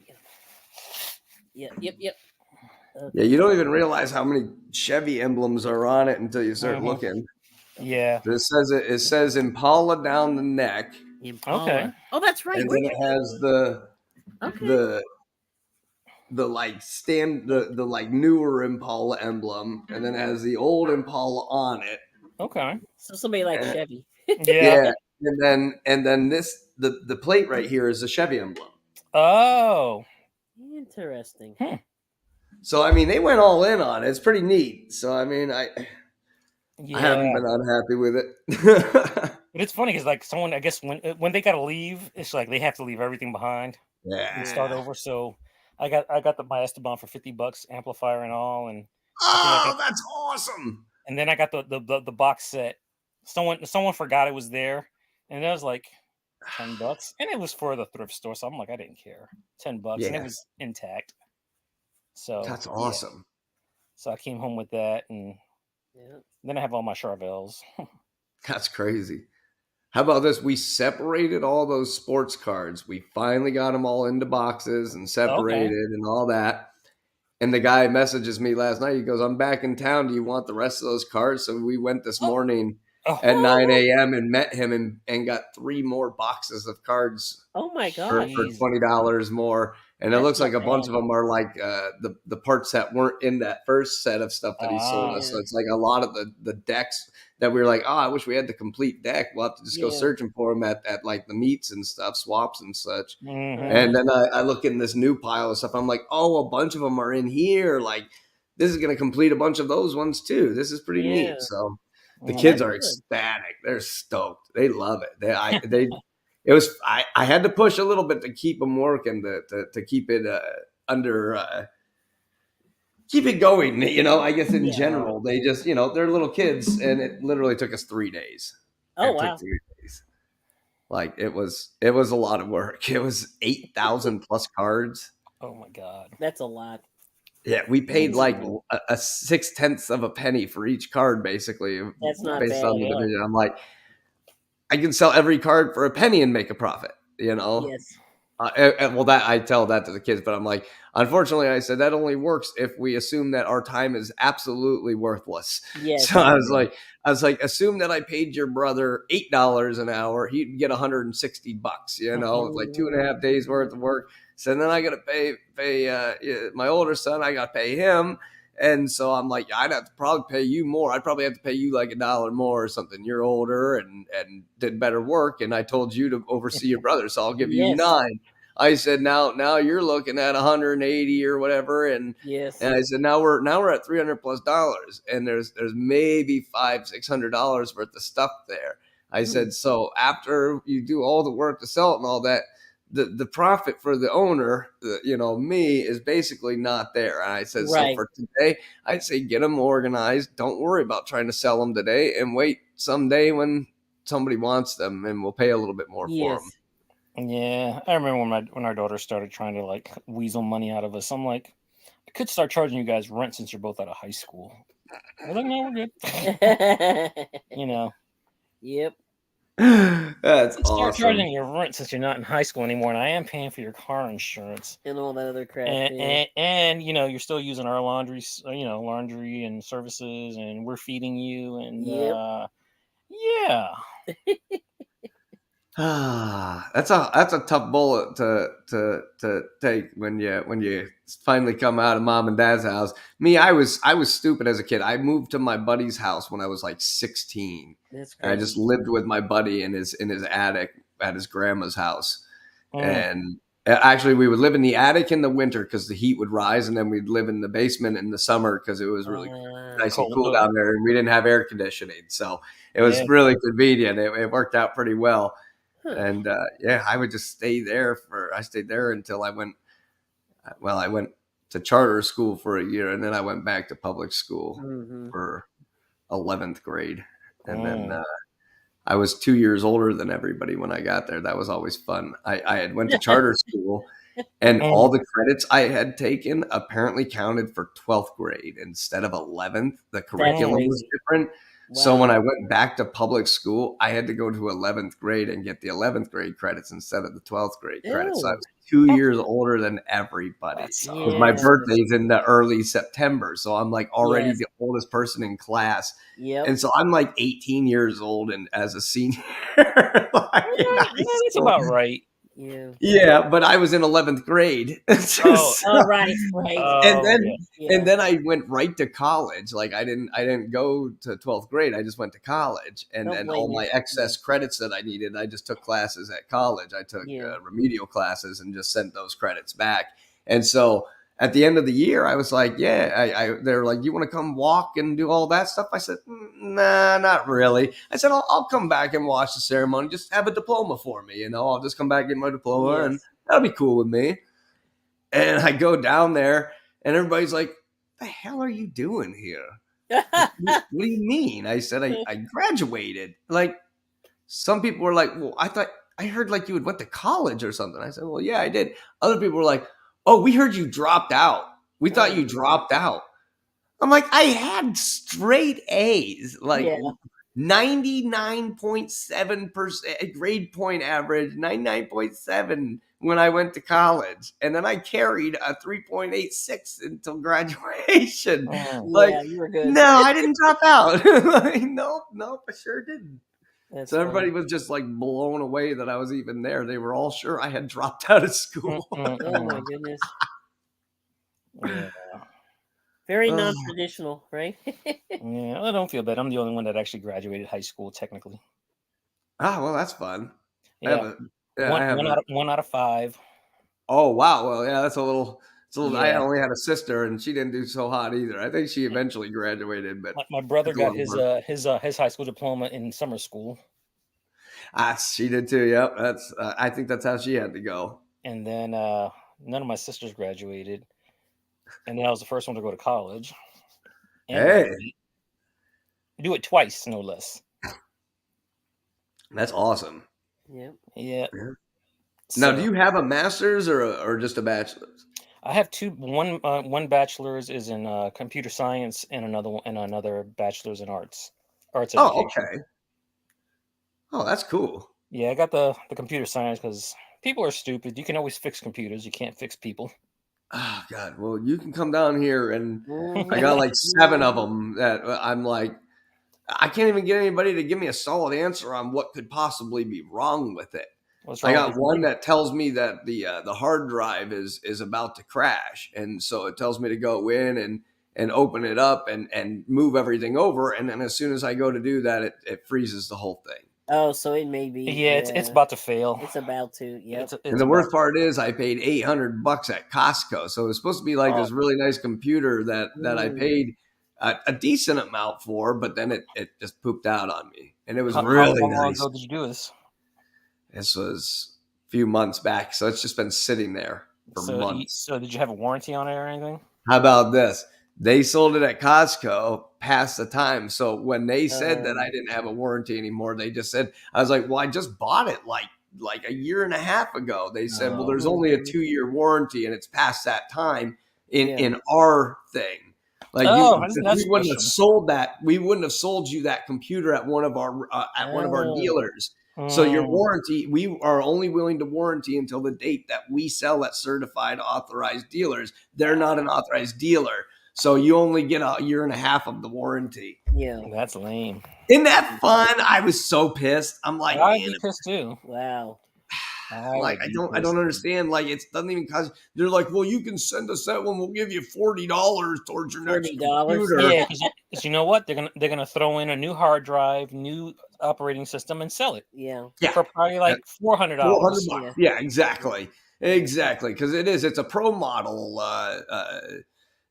Yeah. Yep. Yeah, you don't even realize how many Chevy emblems are on it until you start looking. Yeah. It says Impala down the neck, Impala. Okay. Oh, that's right. and then it has the like newer Impala emblem, and then it has the old Impala on it. Okay. So somebody like Yeah. Chevy. Yeah. And then this the plate right here is the Chevy emblem. Oh. Interesting. So I mean, they went all in on it. It's pretty neat. So I mean, I haven't been unhappy with it. But it's funny because like someone, I guess when they gotta leave, it's like they have to leave everything behind and start over. So I got my Esteban for $50, amplifier and all, and that's awesome. and then I got the box set. Someone forgot it was there, and it was like $10, and it was for the thrift store. So I'm like, I didn't care, $10, and Yeah. it was intact. So That's yeah. awesome. So I came home with that, and then I have all my Charvels. That's crazy. How about this? We separated all those sports cards. We finally got them all into boxes and separated and all that. And the guy messages me last night. He goes, I'm back in town. Do you want the rest of those cards? So we went this morning at 9 a.m. and met him and got 3 more boxes of cards Oh my for gosh. $20 more. And it That's looks like a not bunch bad. of them are like the parts that weren't in that first set of stuff that he sold us. So it's like a lot of the decks that we were like, oh, I wish we had the complete deck. We'll have to just go Yeah. searching for them at like the meets and stuff, swaps and such. Mhm. And then I look in this new pile of stuff. I'm like, oh, a bunch of them are in here. Like, this is going to complete a bunch of those ones too. This is pretty Yeah. neat. So the Oh, kids that's are good. ecstatic. They're stoked. They love it. it was I had to push a little bit to keep them working, to keep it under. Keep it going, I guess in Yeah. general, they just, they're little kids, and it literally took us 3 days. Oh, It wow. took 3 days. Like it was a lot of work. It was 8,000 plus cards. Oh my god. That's a lot. Yeah, we paid like a 6/10 of a penny for each card, basically, That's not based bad. on the division. I'm like, I can sell every card for a penny and make a profit. Yes. Well, that I tell that to the kids, but I'm like, unfortunately, I said that only works if we assume that our time is absolutely worthless. Yes. So I was like, assume that I paid your brother $8 an hour, he'd get $160, like 2.5 days worth of work. So then I got to pay my older son. I got to pay him. And so I'm like, I'd have to probably pay you more. I'd probably have to pay you like $1 more or something. You're older and did better work. And I told you to oversee your brother, so I'll give you Yes. 9. I said, now you're looking at 180 or whatever. And Yes. I said, now we're at $300+, and there's maybe $500-$600 worth of stuff there. I said, so after you do all the work to sell it and all that, the profit for the owner, me, is basically not there. And I said, Right. So for today, I'd say get them organized. Don't worry about trying to sell them today, and wait someday when somebody wants them, and we'll pay a little bit more for them. Yeah, I remember when our daughter started trying to like weasel money out of us. I'm like, I could start charging you guys rent since you're both out of high school. I was like, no, we're good. Yep. That's Start awesome. charging your rent since you're not in high school anymore, and I am paying for your car insurance And all that other crap. and you're still using our laundry and services, and we're feeding you, and Yep. yeah. That's a tough bullet to take when you finally come out of mom and dad's house. Me, I was stupid as a kid. I moved to my buddy's house when I was like 16. That's And I crazy. just lived with my buddy in his attic at his grandma's house. And actually, we would live in the attic in the winter because the heat would rise, and then we'd live in the basement in the summer because it was really nice and cool down there, and we didn't have air conditioning, so it was really convenient. It worked out pretty well. And I would just stay there I stayed there until I went to charter school for a year, and then I went back to public school for 11th grade. And then I was 2 years older than everybody when I got there. That was always fun. I had went to charter school, and all the credits I had taken apparently counted for 12th grade instead of 11th. The curriculum was different. Wow. So when I went back to public school, I had to go to 11th grade and get the 11th grade credits instead of the 12th grade credits. So I was 2 years older than everybody. Because my birthday's in the early September. So I'm like already the oldest person in class. Yep. And so I'm like 18 years old and as a senior. That's about right. Yeah, but I was in 11th grade. Right. And then I went right to college. Like I didn't go to 12th grade. I just went to college, and then all my excess credits that I needed, I just took classes at college. I took remedial classes and just sent those credits back. And so at the end of the year, I was like, they're like, you want to come walk and do all that stuff? I said, nah, not really. I said, I'll come back and watch the ceremony. Just have a diploma for me. I'll just come back and get my diploma and that'll be cool with me. And I go down there and everybody's like, the hell are you doing here? What do you mean? I said, I graduated. Like some people were like, well, I heard like you had went to college or something. I said, well, yeah, I did. Other people were like, oh, we heard you dropped out. We thought you dropped out. I'm like, I had straight A's, like 99.7% grade point average, 99.7 when I went to college. And then I carried a 3.86 until graduation. You were good. No, I didn't drop out. Nope, I sure didn't. So everybody was just like blown away that I was even there. They were all sure I had dropped out of school. Oh my goodness. Very non-traditional, right? Yeah, I don't feel bad. I'm the only one that actually graduated high school technically. Ah, well, that's fun. Yeah, one out of 5. Oh wow! Well, yeah, that's a little. I only had a sister, and she didn't do so hot either. I think she eventually graduated, but my brother got his high school diploma in summer school. She did too. Yep. That's. I think that's how she had to go. And then none of my sisters graduated, and then I was the first one to go to college. And Hey, do it twice, no less. that's awesome. Yep. Yeah. Now, So, do you have a master's or just a bachelor's? I have two. One bachelor's is in computer science, and another bachelor's in arts Oh, education. okay. Oh, that's cool. Yeah, I got the computer science because people are stupid. You can always fix computers. You can't fix people. Oh God. Well, you can come down here, and I Mhm. got like 7 of them that I'm like, I can't even get anybody to give me a solid answer on what could possibly be wrong with it. What's I wrong got with your one computer? that tells me that the hard drive is about to crash, and so it tells me to go in and open it up and move everything over, and then as soon as I go to do that, it freezes the whole thing. Oh, so it may be. Yeah, it's about to fail. It's about to. Yep. It's And the worst part is I paid $800 at Costco, so it was supposed to be like this really nice computer that I paid a decent amount for, but then it just pooped out on me, and it was really how long nice. ago did you do this? This was a few months back, so it's just been sitting there for months. So did you have a warranty on it or anything? How about this? They sold it at Costco past the time. So when they said that I didn't have a warranty anymore, they just said, I was like, well, I just bought it like a year and a half ago. They said, well, there's only a 2-year warranty and it's past that time in our thing. Like that's we wouldn't have special. sold that. We wouldn't have sold you that computer at one of our dealers. So your warranty, we are only willing to warranty until the date that we sell at certified authorized dealers. They're not an authorized dealer. So you only get a year and a half of the warranty. Yeah. That's lame. Isn't that fun? I was so pissed. I'm like, I'd man, be pissed too. Wow. like I don't understand. Like it doesn't even cost. They're like, well, you can send us that one. We'll give you $40 towards your next $40. computer. Yeah, because you know what? They're gonna throw in a new hard drive, new operating system, and sell it. Yeah. Yeah. For probably like $400. $400. Yeah, exactly. Because it's a pro model.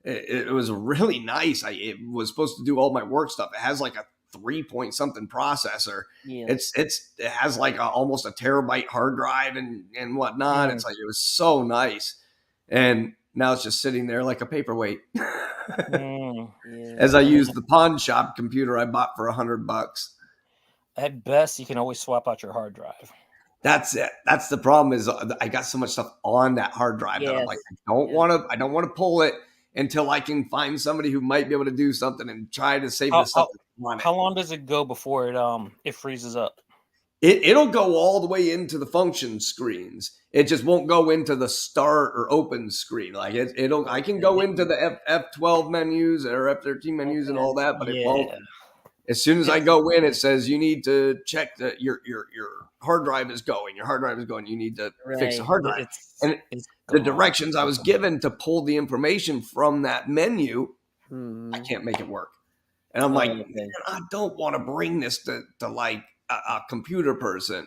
It was really nice. It was supposed to do all my work stuff. It has like a 3-point something processor. Yeah. It has like almost a terabyte hard drive and whatnot. It's like it was so nice, and now it's just sitting there like a paperweight. Yeah. As I use the pawn shop computer I bought for $100. At best, you can always swap out your hard drive. That's it. That's the problem. Is I got so much stuff on that hard drive that I'm like, I don't want to pull it until I can find somebody who might be able to do something and try to save the stuff. How long does it go before it freezes up? It'll go all the way into the function screens. It just won't go into the start or open screen. Like it'll. I can go into the F12 menus or F13 menus and all that, but it won't. As soon as I go in, it says you need to check that your hard drive is going. Your hard drive is going. You need to fix the hard drive. The directions I was given to pull the information from that menu, I can't make it work. And I'm like, man, I don't want to bring this to like a computer person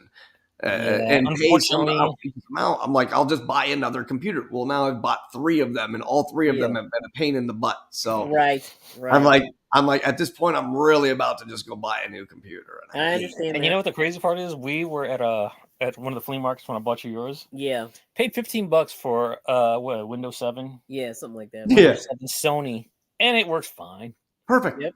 and pay some amount. I'm like, I'll just buy another computer. Well, now I've bought 3 of them, and all 3 of them have been a pain in the butt. So right. I'm like, at this point, I'm really about to just go buy a new computer. And I understand. And you know what the crazy part is? We were at one of the flea markets when I bought you yours. Yeah. Paid $15 for Windows 7. Yeah, something like that. Windows 7 Sony, and it works fine. Perfect. Yep.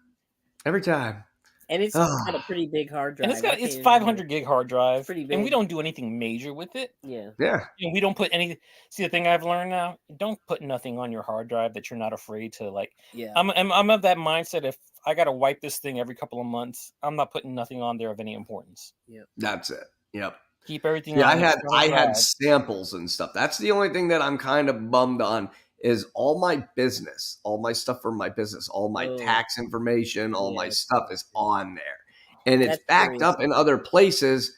Every time. And it's got a pretty big hard drive. And it's 500 gig hard drive. Pretty big. And we don't do anything major with it. Yeah. Yeah. And we don't put any. See, the thing I've learned now, don't put nothing on your hard drive that you're not afraid to like. Yeah. I'm of that mindset. If I got to wipe this thing every couple of months, I'm not putting nothing on there of any importance. Yep. That's it. Yep. Keep everything. Yeah, on I had samples and stuff. That's the only thing that I'm kind of bummed on is all my business, all my stuff for my business, all my tax information, all my stuff is on there. And it's backed up in other places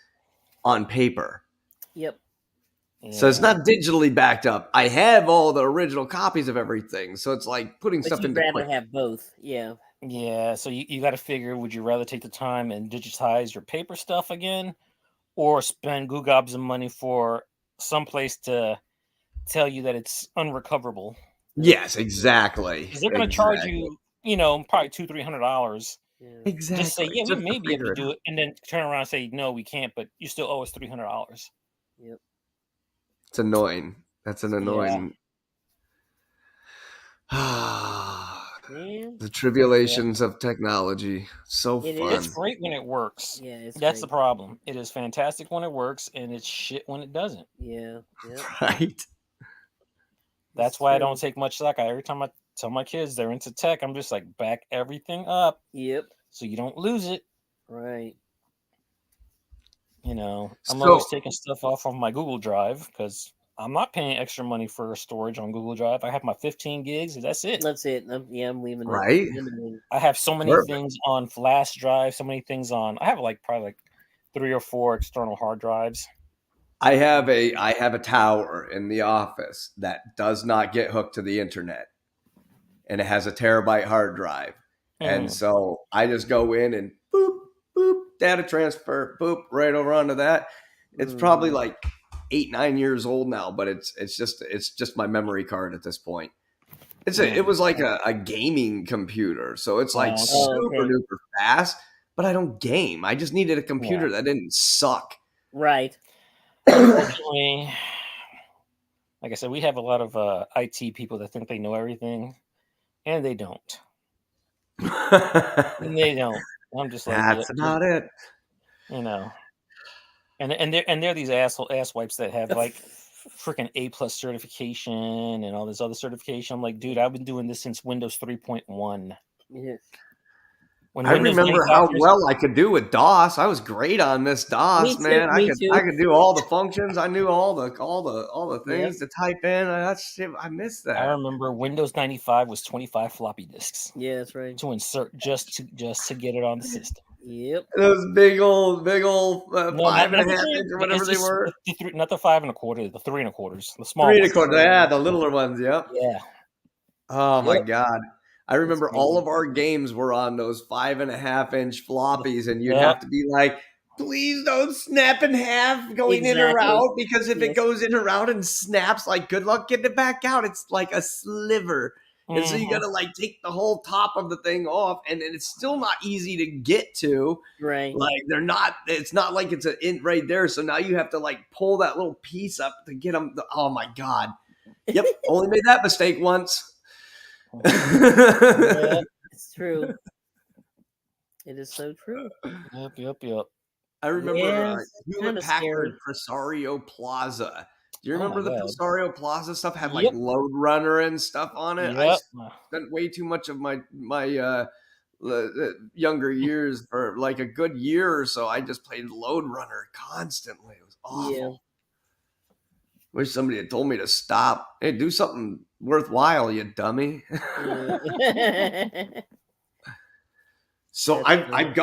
on paper. Yep. Yeah. So it's not digitally backed up. I have all the original copies of everything. So it's like putting stuff you'd into rather have both. Yeah. Yeah. So you got to figure, would you rather take the time and digitize your paper stuff again or spend goo gobs of money for someplace to tell you that it's unrecoverable? Yes, exactly. Because they're going to charge you, probably $200-$300 Yeah. Exactly. Just say, yeah, we Just may be able figure to it do out. it, and then turn around and say, no, we can't, but you still owe us $300. Yep. It's annoying. That's an Yeah. annoying. Man, The tribulations of technology. So It fun. It's great when it works. yeah, it's That's the great. problem. It is fantastic when it works, and it's shit when it doesn't. Yeah, yep. Right? That's It's why I true. don't take much stock. Every time I tell my kids they're into tech, I'm just like, back everything up Yep. so you don't lose it. Right. I'm So- always taking stuff off of my Google Drive because I'm not paying extra money for storage on Google Drive. I have my 15 gigs, and that's it. That's it. I'm leaving it. Right? Limited. I have so many Perfect. things on flash drive, so many things on. I have probably 3 or 4 external hard drives. I have a tower in the office that does not get hooked to the internet, and it has a terabyte hard drive. And so I just go in and boop, boop, data transfer, boop, right over onto that. It's probably like 8-9 years old now, but it's just my memory card at this point. It was like a gaming computer, so it's like super duper fast. But I don't game. I just needed a computer that didn't suck. Right. Unfortunately, like I said, we have a lot of IT people that think they know everything, and they don't. And they don't. I'm just like, That's about it. And they're these ass wipes that have like freaking A+ certification and all this other certification. I'm like, dude, I've been doing this since Windows 3.1. Yeah. When I Windows remember how manufacturers- well I could do with DOS. I was great on this DOS, Me too, man. me I too. could do all the functions. I knew all the things to type in. That shit, I missed that. I remember Windows 95 was 25 floppy disks Yeah, that's right. to insert just to get it on the system. Yep. Those big old 5.5 the inch or whatever they were. Not the 5 1/4, the 3 1/4, the small 3 ones. 1/4. Yeah, the littler ones. Yep. Yeah. Oh my Yep. god. I remember crazy. all of our games were on those 5.5 inch floppies, and you'd Yep. have to be like, please don't snap in half going in or Exactly. out, because if Yes. it goes in or out and snaps, like, good luck getting it back out. It's like a sliver. And so you Mhm. gotta like take the whole top of the thing off, and it's still not easy to get to. Right. Like it's not like it's right there. So now you have to like pull that little piece up to get them. Oh my god. Yep. Only made that mistake once. Yeah, it's true. It is so true. Yep. I remember Yes, Hewlett kinda Packard Presario Plaza. Do you Oh my remember the God. Presario Plaza stuff? Had like Yep. Load Runner and stuff on it. I Yep. spent way too much of my younger years for like a good year or so. I just played Load Runner constantly. It was awful. Yeah. Wish somebody had told me to stop. Hey, do something worthwhile, you dummy. Yeah. So That's I've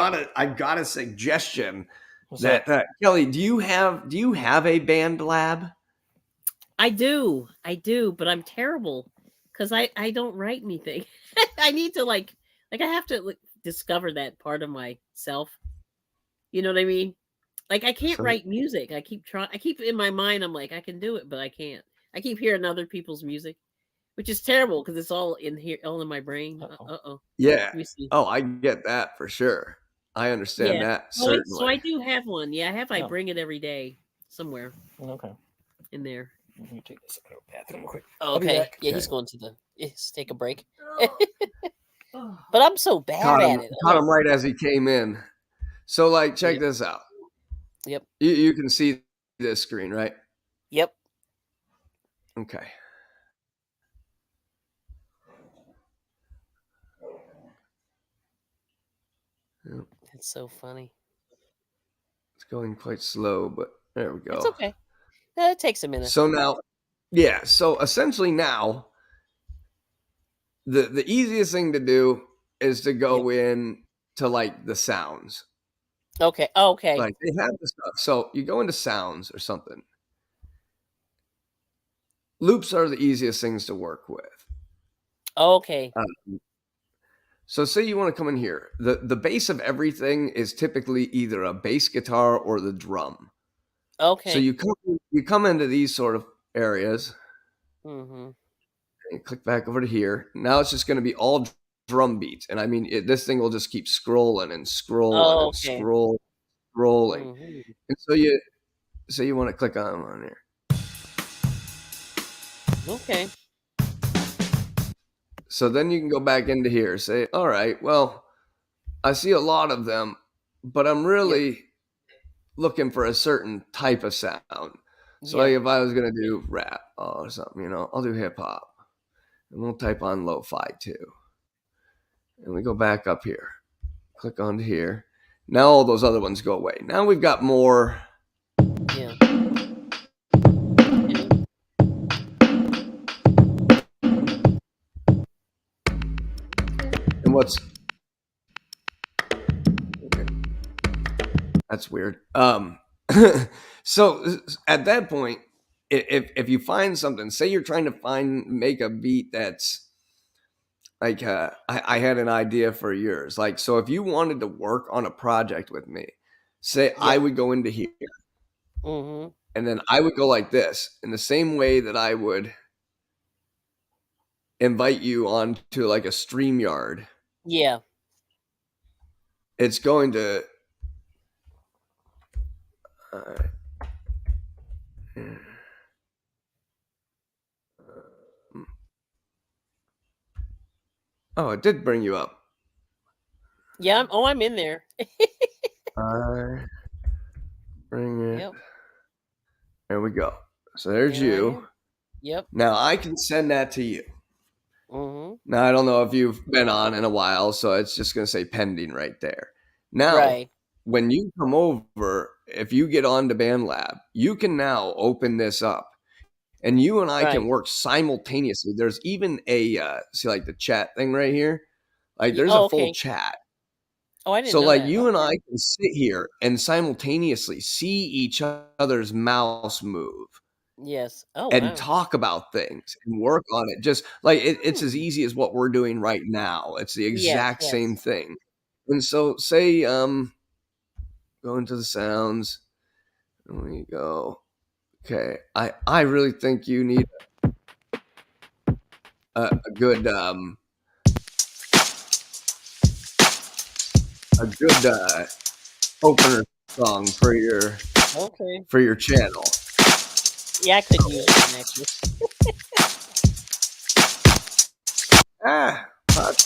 got a suggestion. What's That that? Kelly, do you have a band lab? I do, but I'm terrible because I don't write anything. I need to like I have to discover that part of myself. You know what I mean? Like I can't So- write music. I keep trying. I keep in my mind. I'm like I can do it, but I can't. I keep hearing other people's music, which is terrible because it's all in here, all in my brain. Uh-oh. Yeah. Let me see. Oh, I get that for sure. I understand Yeah. that So certainly. I do have one. Yeah, I have. I Oh. bring it every day somewhere Okay. in there. Let me take this to the bathroom real quick. I'll be Okay. back. Yeah, he's Okay. going to the. Let's take a break. But I'm so bad Caught at him, it. caught him right as he came in. So like, check Yep. this out. Yep. You can see this screen, right? Yep. Okay. Yep. It's so funny. It's going quite slow, but there we go. It's okay. It takes a minute. So now, yeah. So essentially now, the easiest thing to do is to go in to like the sounds. Okay. Okay. Like they have the stuff. So you go into sounds or something. Loops are the easiest things to work with. Okay. So say you want to come in here. The base of everything is typically either a bass guitar or the drum. Okay. So you come into these sort of areas Mm-hmm. and click back over to here. Now it's just going to be all drum beats, and I mean this thing will just keep scrolling and scrolling Oh, and okay. scrolling. Hmm. And so you want to click on here. Okay. So then you can go back into here, say, all right, well, I see a lot of them, but I'm really looking for a certain type of sound. So Yeah. like if I was gonna do rap or something, I'll do hip hop, and we'll type on lo-fi too. And we go back up here, click on here. Now all those other ones go away. Now we've got more. Yeah. Okay. And what's okay. That's weird. So at that point, if you find something, say you're trying to make a beat that's like I had an idea for yours. Like, so if you wanted to work on a project with me, say I would go into here, Mm-hmm. and then I would go like this, in the same way that I would invite you onto like a StreamYard. Yeah. It's going to oh, it did bring you up. Yeah. I'm in there. I bring it. Yep. There we go. So there's There I you. am. Yep. Now I can send that to you. Mm-hmm. Now I don't know if you've been on in a while, so it's just going to say pending right there. Now, Right. when you come over, if you get onto BandLab, you can now open this up, and you and I can Right. work simultaneously. There's even a see like the chat thing right here. Like there's Oh, a full okay. chat. Oh, I didn't So know like that. you and Okay. I can sit here and simultaneously see each other's mouse move Yes. Oh, and wow. talk about things and work on it. Just like it's Hmm. as easy as what we're doing right now. It's the Yes. exact same Yes. thing. And so say go into the sounds. And we go. Okay. I really think you need a good opener song for Okay. your channel. Yeah, I could use one actually. Ah, pause.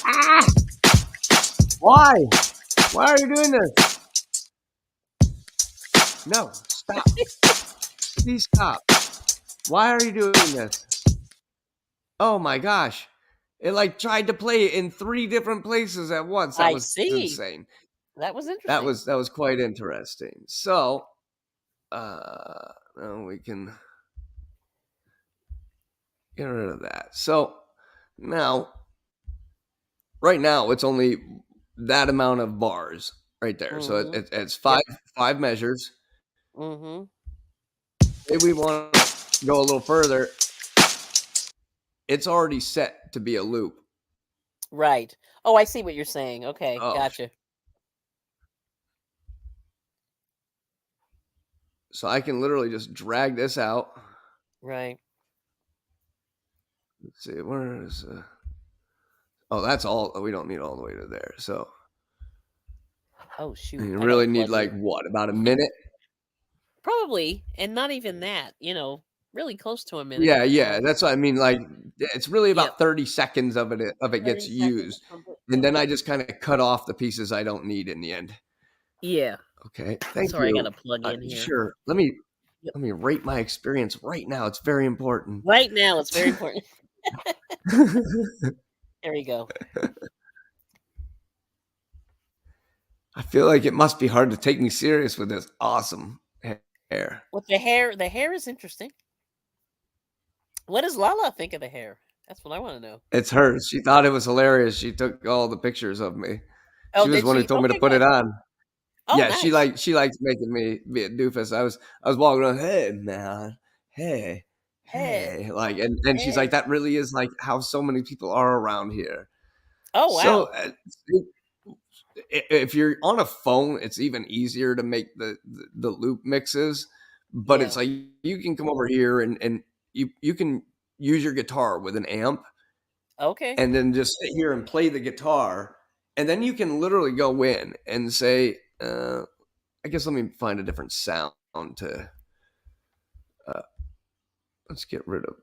Ah! Why? Why are you doing this? No, stop. Please stop. Why are you doing this? Oh my gosh. It like tried to play it in 3 different places at once. That I was see. insane. That was That interesting. was quite interesting. So, now we can get rid of that. So, now right now it's only that amount of bars right there. So Mm-hmm. it's five measures. Mm-hmm. If we want to go a little further, it's already set to be a loop. Right. Oh, I see what you're saying. Okay, Oh, gotcha. so I can literally just drag this out. Right. Let's see, where is oh, that's all. We don't need all the way to there. So Oh shoot. you I gotta really need plug like in. what, about a minute? Probably, and not even that. Really close to a minute. Yeah. That's what I mean. Like it's really Yep. about 30 seconds of it 30 gets seconds. used, and then I just kind of cut off the pieces I don't need in the end. Yeah. Okay, thank Sorry, I you. gotta plug in here. Sure. Let me Yep. rate my experience right now. It's very important. Right now, it's very important. There we go. I feel like it must be hard to take me serious with this awesome hair. Well, the hair is interesting. What does Lala think of the hair? That's what I want to know. It's hers. She thought it was hilarious. She took all the pictures of me. Oh, She was did the one who she? told me to Okay, put it good. on. Oh, Yeah, nice. she likes making me be a doofus. I was walking around, hey man, hey, Hey. like, and she's Hey. like, that really is like how so many people are around here. Oh, wow. So if you're on a phone, it's even easier to make the loop mixes But Yeah. it's like you can come over here and you can use your guitar with an amp Okay. and then just sit here and play the guitar, and then you can literally go in and say, I guess let me find a different sound to let's get rid of.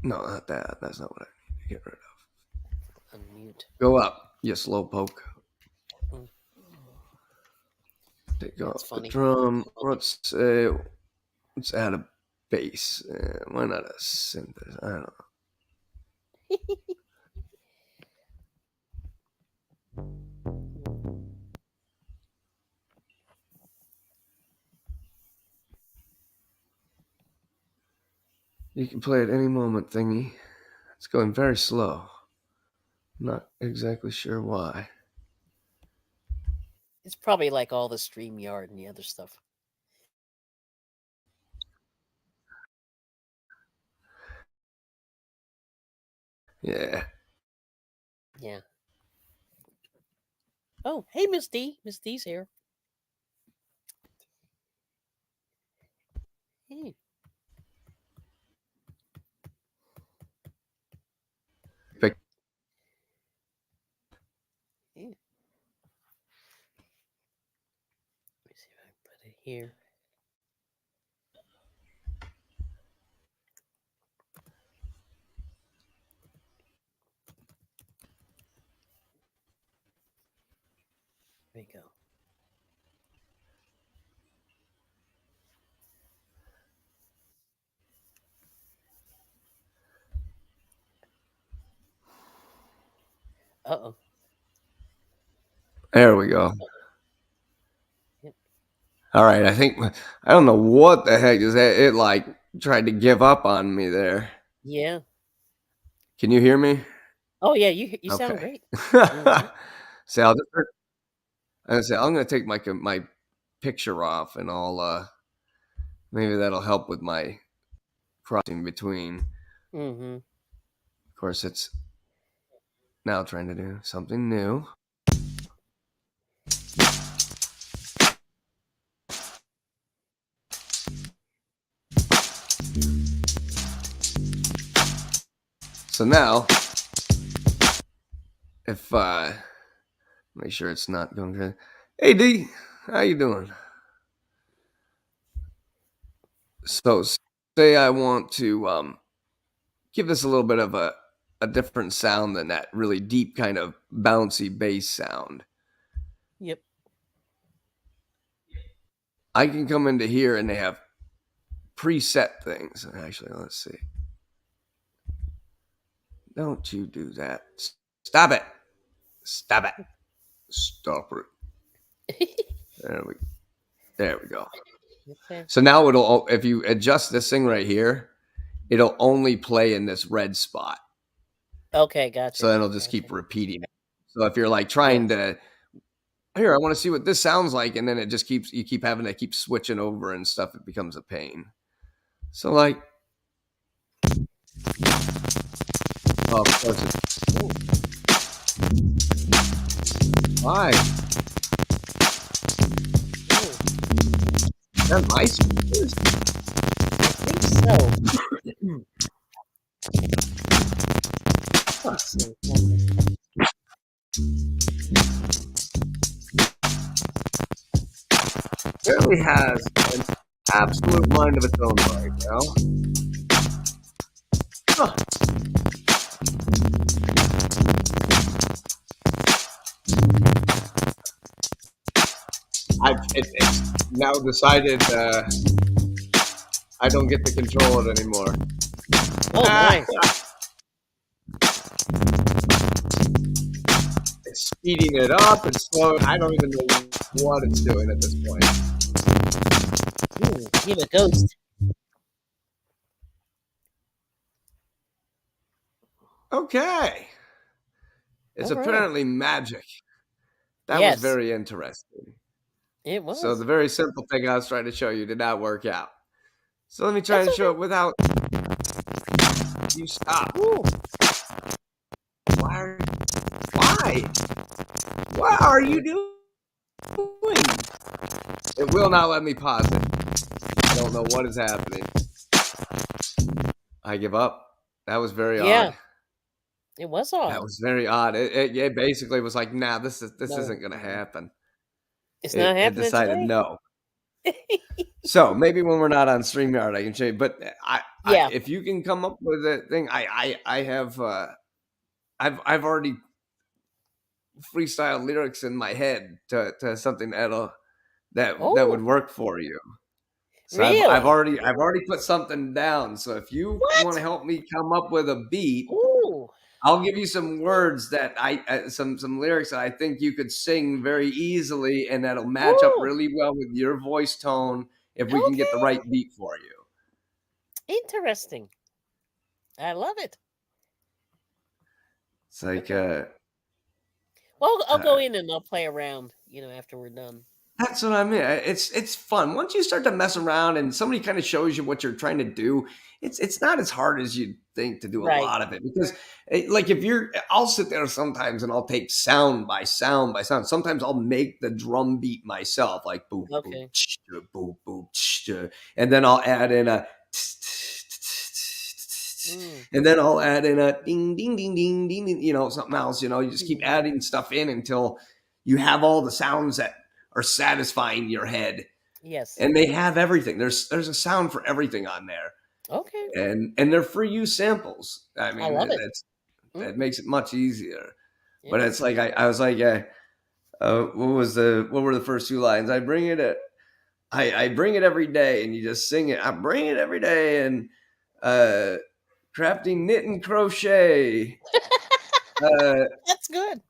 No, not that. That's not what I need to get rid of. Unmute. Go up, you slowpoke. Mm. Take That's off funny. the drum. Let's say, let's add a bass. Why not a synth? I don't know. You can play at any moment, thingy. It's going very slow. Not exactly sure why. It's probably like all the StreamYard and the other stuff. Yeah. Yeah. Oh, hey, Miss D. Miss D's here. Hey. Pick. Yeah. Let me see if I can put it here. There you go. Uh-oh. There we go. Yep. All right. I think I don't know what the heck is that. It like tried to give up on me there. Yeah. Can you hear me? Oh, yeah. You sound Okay. great. Mhm. See, I'm gonna take my picture off, and I'll maybe that'll help with my crossing between. Mm-hmm. Of course, it's now trying to do something new. So now, if make sure it's not going crazy. Hey D, how you doing? So say I want to give this a little bit of a different sound than that really deep kind of bouncy bass sound. Yep. I can come into here and they have preset things. Actually, let's see. Don't you do that. Stop it. Stop it. Stop it. There we go. Okay. So now it'll, if you adjust this thing right here, it'll only play in this red spot. Okay, gotcha. So it'll just keep repeating it. So if you're like trying to, here, I want to see what this sounds like, and then it just keeps, you keep having to keep switching over and stuff, it becomes a pain. So like, oh, of course it's, why? Is that my speakers? I think so. Let's see. It really has an absolute mind of its own right now. Huh. It's now decided I don't get to control it anymore. Oh, nice. It's speeding it up and slowing. I don't even know what it's doing at this point. Ooh, you have a ghost. Okay. It's All right. apparently magic. That Yes. was very interesting. It was. So the very simple thing I was trying to show you did not work out. So let me try That's and show okay. it without you stop. Ooh. Why? What are you doing? It will not let me pause it. I don't know what is happening. I give up. That was very Yeah. odd. It was That odd. was very odd. It basically was like, nah, this No. isn't gonna happen. It's not It happening decided today. no. So maybe when we're not on StreamYard, I can show you. But Yeah. if you can come up with a thing, I have I've already freestyle lyrics in my head to something that Oh. would work for you. So Really? I've already put something down. So if you What? want to help me come up with a beat, Ooh. I'll give you some words that some lyrics that I think you could sing very easily, and that'll match up Ooh. really well with your voice tone if we can get the right beat for you. Interesting. I love it. It's like Well, I'll go in and I'll play around, after we're done. that's what I mean. It's fun once you start to mess around and somebody kind of shows you what you're trying to do. It's not as hard as you think to do a Right. lot of it because, like, I'll sit there sometimes and I'll take sound by sound by sound. Sometimes I'll make the drum beat myself, like boop boop Okay. boop boop, and then I'll add in a. And then I'll add in a ding, ding, ding, ding, ding, something else. You just keep adding stuff in until you have all the sounds that are satisfying your head. Yes. And they have everything. There's a sound for everything on there. Okay. And they're free use samples. I mean, I love it. That makes it much easier. Yeah. But it's like I was like, what were the first two lines? I bring it every day, and you just sing it. I bring it every day, and crafting, knit, and crochet. That's good.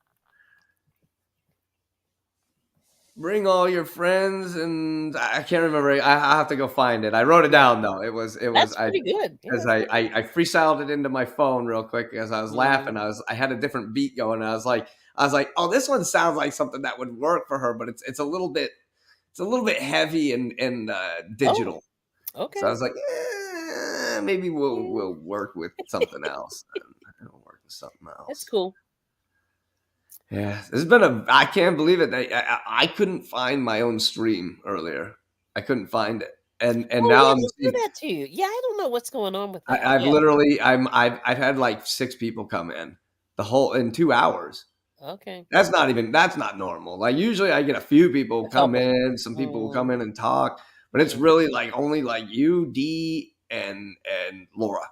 Bring all your friends, and I can't remember. I have to go find it. I wrote it down though. It was. That's pretty good. Because I freestyled it into my phone real quick as I was laughing. I had a different beat going. And I was like, oh, this one sounds like something that would work for her, but it's a little bit heavy and digital. Oh, okay. So I was like, maybe we'll work with something else. We'll work with something else. That's cool. Yeah, this has been I can't believe it. I couldn't find my own stream earlier. I couldn't find it. And now I'm do that to you. Yeah, I don't know what's going on with that. I've had like 6 people come in in 2 hours. Okay. That's not normal. Like usually I get a few people come in, some people will come in and talk, but it's really like only like you, D, and Laura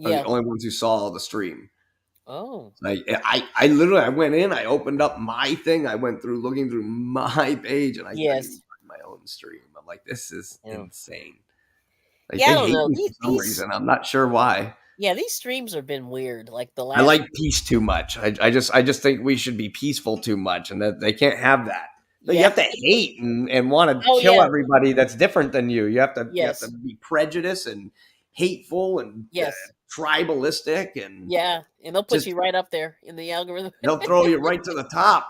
are the only ones who saw the stream. Oh. Like I literally went in, I opened up my thing, I went through looking through my page, and I couldn't find my own stream. I'm like, this is insane. Like, I they don't hate know. me for some reason. I'm not sure why. Yeah, these streams have been weird. Like the last. I like peace too much. I just think we should be peaceful too much, and that they can't have that. You have to hate and want to kill everybody that's different than you. You have to be prejudiced and hateful and tribalistic and and they'll put you right up there in the algorithm. They'll throw you right to the top.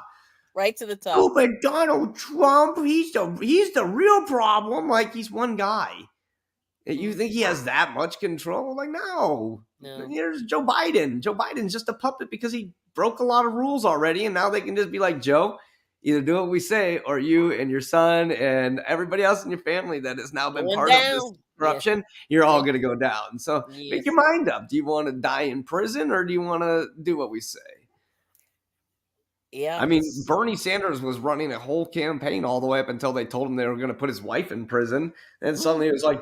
Right to the top. Oh, but Donald Trump, he's the real problem. Like he's one guy. You think he has that much control? Like no. Here's Joe Biden. Joe Biden's just a puppet because he broke a lot of rules already, and now they can just be like, Joe, either do what we say, or you and your son and everybody else in your family that has now been part of this corruption, you're all going to go down. So make your mind up. Do you want to die in prison, or do you want to do what we say? Yeah. I mean, Bernie Sanders was running a whole campaign all the way up until they told him they were going to put his wife in prison. And suddenly it was like,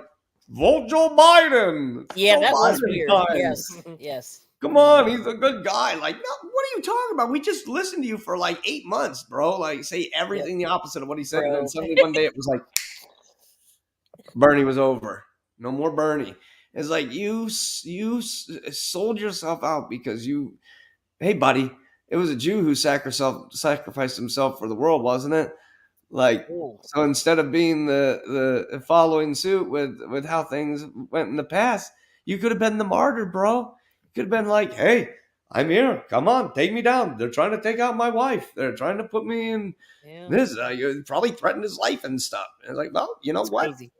vote Joe Biden. Yeah, Joe that was Biden weird. time. Yes. Come on, he's a good guy. Like, no, what are you talking about? We just listened to you for like 8 months, bro. Like, say everything the opposite of what he said. And then suddenly one day it was like, Bernie was over. No more Bernie. It's like you sold yourself out because hey, buddy, it was a Jew who sacrificed himself for the world, wasn't it? Like, so instead of being the following suit with how things went in the past, you could have been the martyr, bro. You could have been like, hey, I'm here. Come on, take me down. They're trying to take out my wife. They're trying to put me in this. You probably threatened his life and stuff. And it's like, well, you know what? Crazy.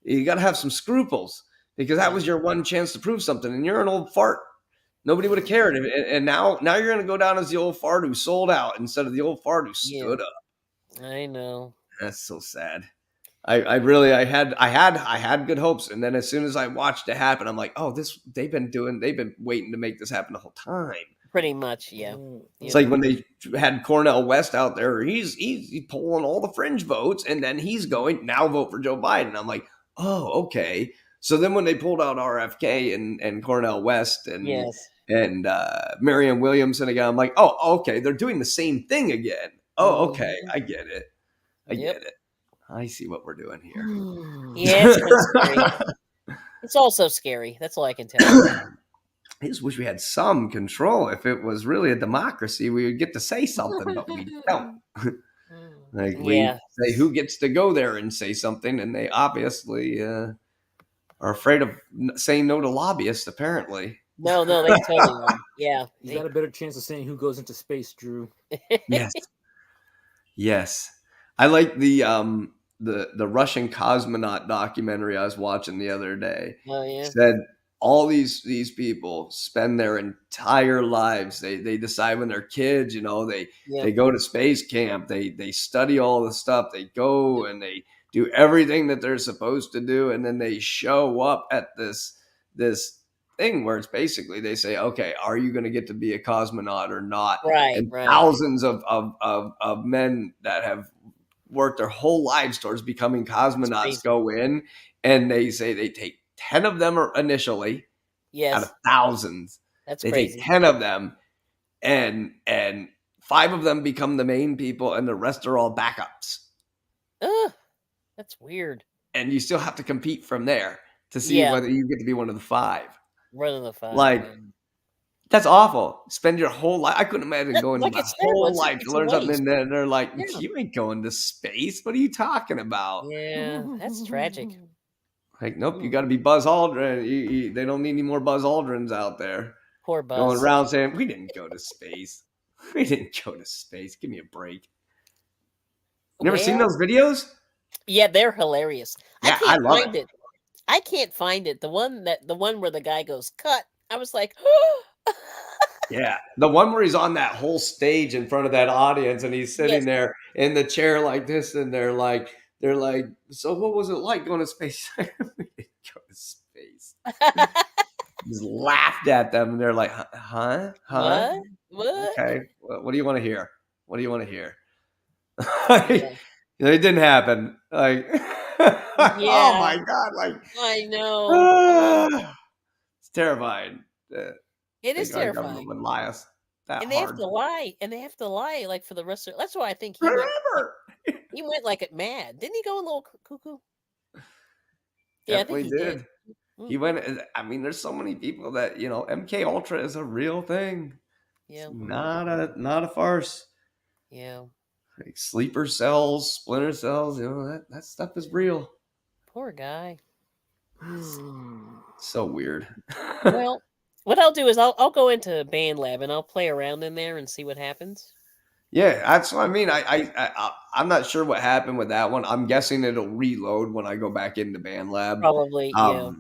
You got to have some scruples because that was your one chance to prove something. And you're an old fart. Nobody would have cared. And now you're going to go down as the old fart who sold out instead of the old fart who stood up. I know. That's so sad. I really I had good hopes, and then as soon as I watched it happen, I'm like, oh, they've been waiting to make this happen the whole time. Pretty much, yeah. It's like when they had Cornel West out there, he's pulling all the fringe votes, and then he's going, now vote for Joe Biden. I'm like, oh, okay. So then when they pulled out RFK and Cornel West and Yes. and Marianne Williamson again, I'm like, oh, okay, they're doing the same thing again. Oh, okay, I get it. I Yep. get it. I see what we're doing here. Yeah, it's kind of scary. It's also scary. That's all I can tell you. I just wish we had some control. If it was really a democracy, we would get to say something, but we don't. Like we Yeah. say who gets to go there and say something, and they obviously are afraid of saying no to lobbyists. Apparently, No, they totally are. Yeah. You got a better chance of saying who goes into space, Drew. yes, yes. I like the Russian cosmonaut documentary I was watching the other day. Oh yeah. Said all these people spend their entire lives. They decide when they're kids, they go to space camp. They study all the stuff. They go and they do everything that they're supposed to do, and then they show up at this thing where it's basically they say, okay, are you going to get to be a cosmonaut or not? Right, And right. thousands of men that have worked their whole lives towards becoming cosmonauts go in, and they say they take 10 of them initially out Yes. of thousands. That's They crazy. take 10 of them, and 5 of them become the main people, and the rest are all backups. Ugh, that's weird. And you still have to compete from there to see Yeah. whether you get to be one of the 5. Rather than 5. Like, that's awful. Spend your whole life. I couldn't imagine going like my I said, whole it's- life it's to a learn something, waste. and then they're like, Yeah. you ain't going to space. What are you talking about? Yeah, that's tragic. Like, nope, you got to be Buzz Aldrin. They don't need any more Buzz Aldrins out there Poor Buzz. going around saying, we didn't go to space. We didn't go to space. Give me a break. You never seen Well, those videos? Yeah, they're hilarious. Yeah, I can't I love find it. it. I can't find it. The one where the guy goes cut. I was like, Yeah, the one where he's on that whole stage in front of that audience, and he's sitting Yes. there in the chair like this, and they're like, so what was it like going to space? We didn't go to space. Just laughed at them, and they're like, huh? What? Okay, what do you want to hear? What do you want to hear? Yeah. It didn't happen. Like, oh Yeah. my god! Like, I know. it's terrifying. It is Our government terrifying. would lie us that And they have hard to lie. And they have to lie like for the rest of that's why I think he went, forever. he went like it mad. Didn't he go a little cuckoo? Yeah, I Definitely think he did. did. He went. I mean, there's so many people that MK Ultra is a real thing. Yeah. It's not a farce. Yeah. Like sleeper cells, splinter cells, that stuff is real. Poor guy. So weird. Well, what I'll do is I'll go into Band Lab and I'll play around in there and see what happens. Yeah, that's what I mean. I'm not sure what happened with that one. I'm guessing it'll reload when I go back into Band Lab. Probably, yeah.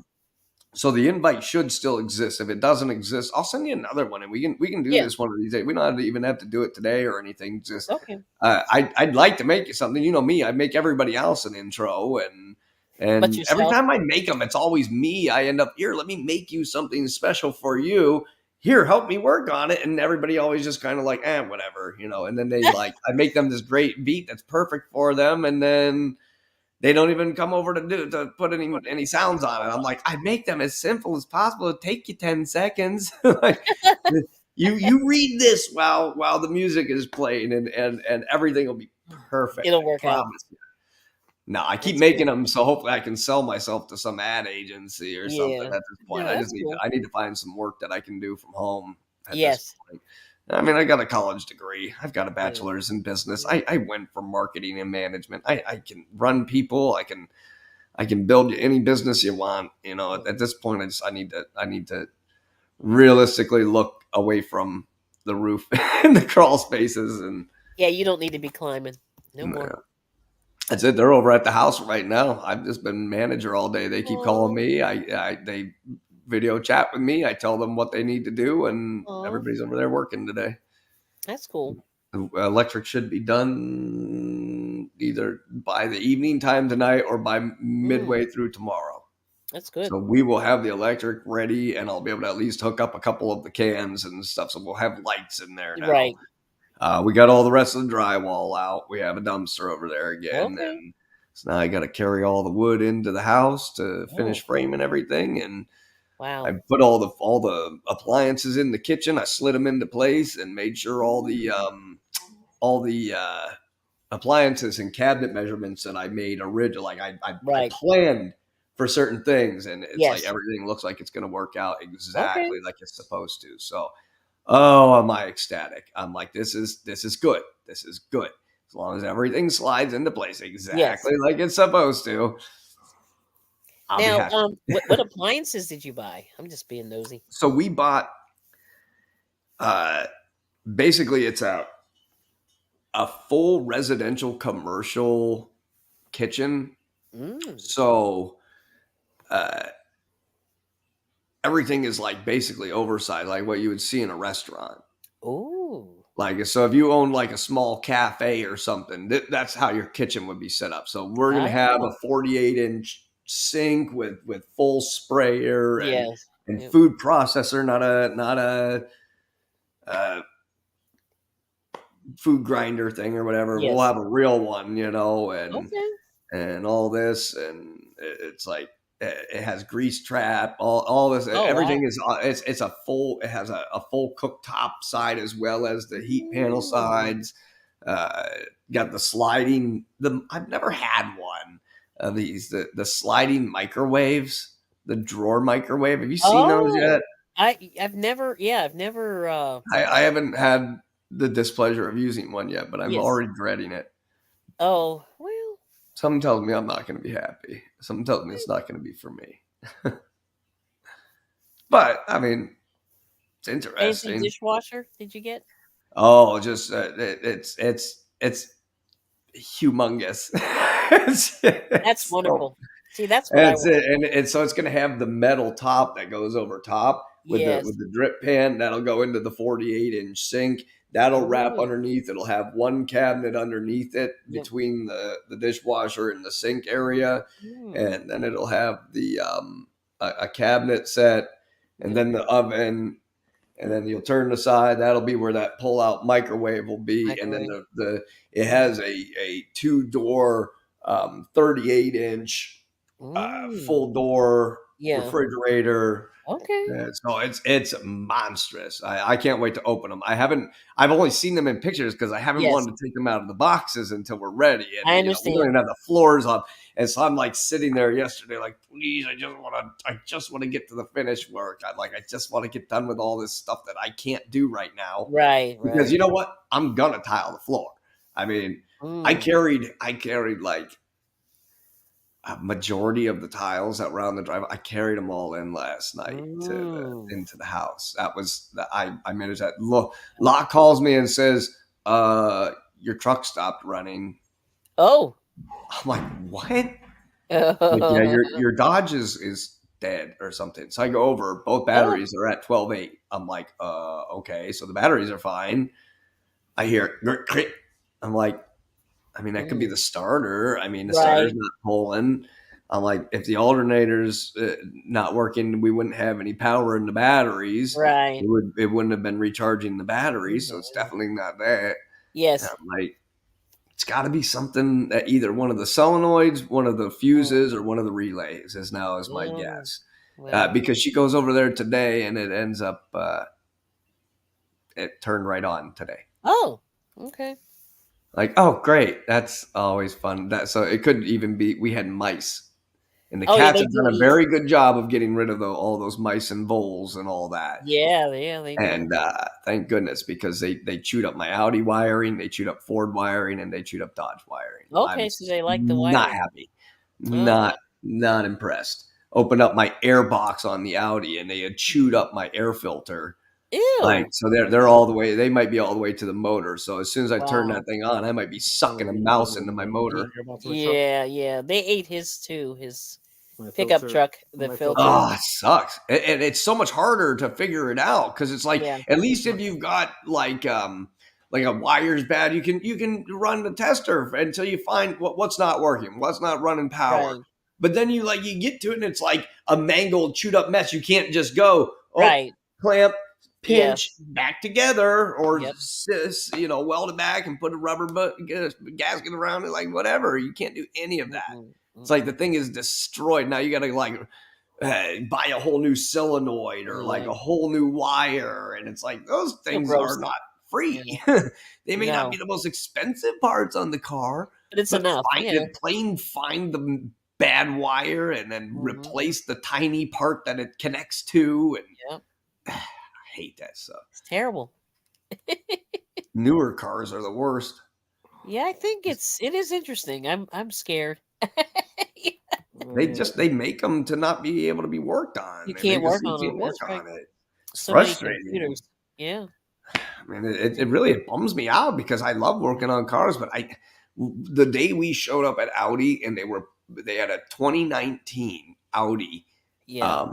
So the invite should still exist. If it doesn't exist, I'll send you another one, and we can do Yeah. this one of these days. We don't even have to do it today or anything. Just Okay. I'd like to make it something. You know me, I make everybody else an intro, and But every yourself? time I make them, it's always me. I end up here. Let me make you something special for you. Here, help me work on it. And everybody always just kind of like, whatever, And then they I make them this great beat that's perfect for them, and then they don't even come over to put any sounds on it. I'm like, I make them as simple as possible. It'll take you 10 seconds. Like, you read this while the music is playing, and everything will be perfect. It'll work I out. promise you. No, I keep That's making cool. them so hopefully I can sell myself to some ad agency or something Yeah. at this point. Yeah, I that's just need cool. I need to find some work that I can do from home. At Yes. This point. I mean, I got a college degree. I've got a bachelor's in business. I went for marketing and management. I can run people. I can build you any business you want. At this point, I need to realistically look away from the roof and the crawl spaces, and Yeah, you don't need to be climbing. No more. that's it. They're over at the house right now. I've just been manager all day. They keep calling me. They video chat with me. I tell them what they need to do, and Aw. everybody's over there working today. That's cool. The electric should be done done either by the evening time tonight or by midway through tomorrow. That's good. So we will have the electric ready, and I'll be able to at least hook up a couple of the cans and stuff. So we'll have lights in there now. Right. We got all the rest of the drywall out. We have a dumpster over there again. Okay. And so now I got to carry all the wood into the house to finish framing everything. And Wow. I put all the appliances in the kitchen. I slid them into place and made sure all the appliances and cabinet measurements that I made original. Like I Right. planned for certain things, and it's Yes. like everything looks like it's going to work out exactly like it's supposed to. So, oh, am I ecstatic? I'm like, this is good. This is good. As long as everything slides into place exactly like it's supposed to. I'll be happy. Now, what appliances did you buy? I'm just being nosy. So we bought, basically it's a full residential commercial kitchen. So everything is like basically oversized, like what you would see in a restaurant. Oh. Like, so if you own like a small cafe or something, that's how your kitchen would be set up. So we're going to have a 48-inch sink with full sprayer and food processor, not a food grinder thing or whatever. Yes. We'll have a real one, you know, and Okay. and all this, and it's like it has grease trap, all this, everything is it's a full. It has a full cooktop side as well as the heat panel sides. Got the sliding. I've never had one of these. The sliding microwaves, the drawer microwave. Have you seen those yet? I've never. I haven't had the displeasure of using one yet, but I'm already dreading it. Oh, well. Something tells me I'm not going to be happy. Something tells me it's not going to be for me. But I mean, it's interesting. Fancy dishwasher? Did you get? Oh, just it's humongous. That's wonderful. See, that's what that's it, and so it's going to have the metal top that goes over top with the drip pan that'll go into the 48-inch sink. That'll wrap underneath. It'll have one cabinet underneath it between the dishwasher and the sink area. And then it'll have the a cabinet set, and then the oven, and then you'll turn the side. That'll be where that pull-out microwave will be. And then it has a 2-door 38-inch full door refrigerator. Okay. So it's monstrous. I can't wait to open them. I've only seen them in pictures because I haven't wanted to take them out of the boxes until we're ready. And, I understand. We don't even have the floors up. And so I'm like sitting there yesterday, like, please, I just want to get to the finished work. I just want to get done with all this stuff that I can't do right now. Right. Because you know what? I'm gonna tile the floor. I mean, I carried like a majority of the tiles that were on the drive. I carried them all in last night into the house. That was I managed that. Locke calls me and says, your truck stopped running. Oh, I'm like, what? Like, yeah, your Dodge is dead or something. So I go over, both batteries are at 12.8. I'm like, okay, so the batteries are fine. I hear, I'm like, I mean, that could be the starter. I mean, the starter's not pulling. I'm like, if the alternator's not working, we wouldn't have any power in the batteries. Right. It wouldn't have been recharging the batteries, so it's definitely not that. Yes. And I'm like, it's got to be something that either one of the solenoids, one of the fuses, or one of the relays is my guess. Because she goes over there today, and it ends up it turned right on today. Oh, okay. Like, oh, great. That's always fun. So it could even be, we had mice. And the cats have done a very good job of getting rid of all those mice and voles and all that. Yeah, they do. And thank goodness, because they chewed up my Audi wiring, they chewed up Ford wiring, and they chewed up Dodge wiring. Okay, so they like the wiring. Not happy. Not impressed. Opened up my air box on the Audi, and they had chewed up my air filter. Ew. Like, so they're all the way. They might be all the way to the motor. So as soon as I turn that thing on, I might be sucking a mouse into my motor. Yeah. They ate his too. His pickup truck. The filter. Oh, it sucks. And it's so much harder to figure it out because it's like, at least if you've got like like a wire's bad, you can run the tester until you find what's not working, what's not running power. Right. But then you get to it and it's like a mangled, chewed up mess. You can't just go, Right. clamp, Yeah. pinch, back together, or Yep. weld it back and put a rubber gasket around it, like whatever. You can't do any of that. Mm-mm. It's like the thing is destroyed. Now you got to buy a whole new solenoid or like Yeah. a whole new wire, and it's like those things gross. are not free. They may No. not be the most expensive parts on the car, But it's enough. Yeah. find the bad wire and then Mhm. replace the tiny part that it connects to. And Yep. I hate that stuff. It's terrible. Newer cars are the worst. Yeah, I think it is interesting. I'm scared. They make them to not be able to be worked on. You They can't make us work so you on can't them. work That's right. on it. It's So many frustrating. computers. Yeah. I mean, it really bums me out because I love working on cars, but the day we showed up at Audi and they had a 2019 Audi Yeah.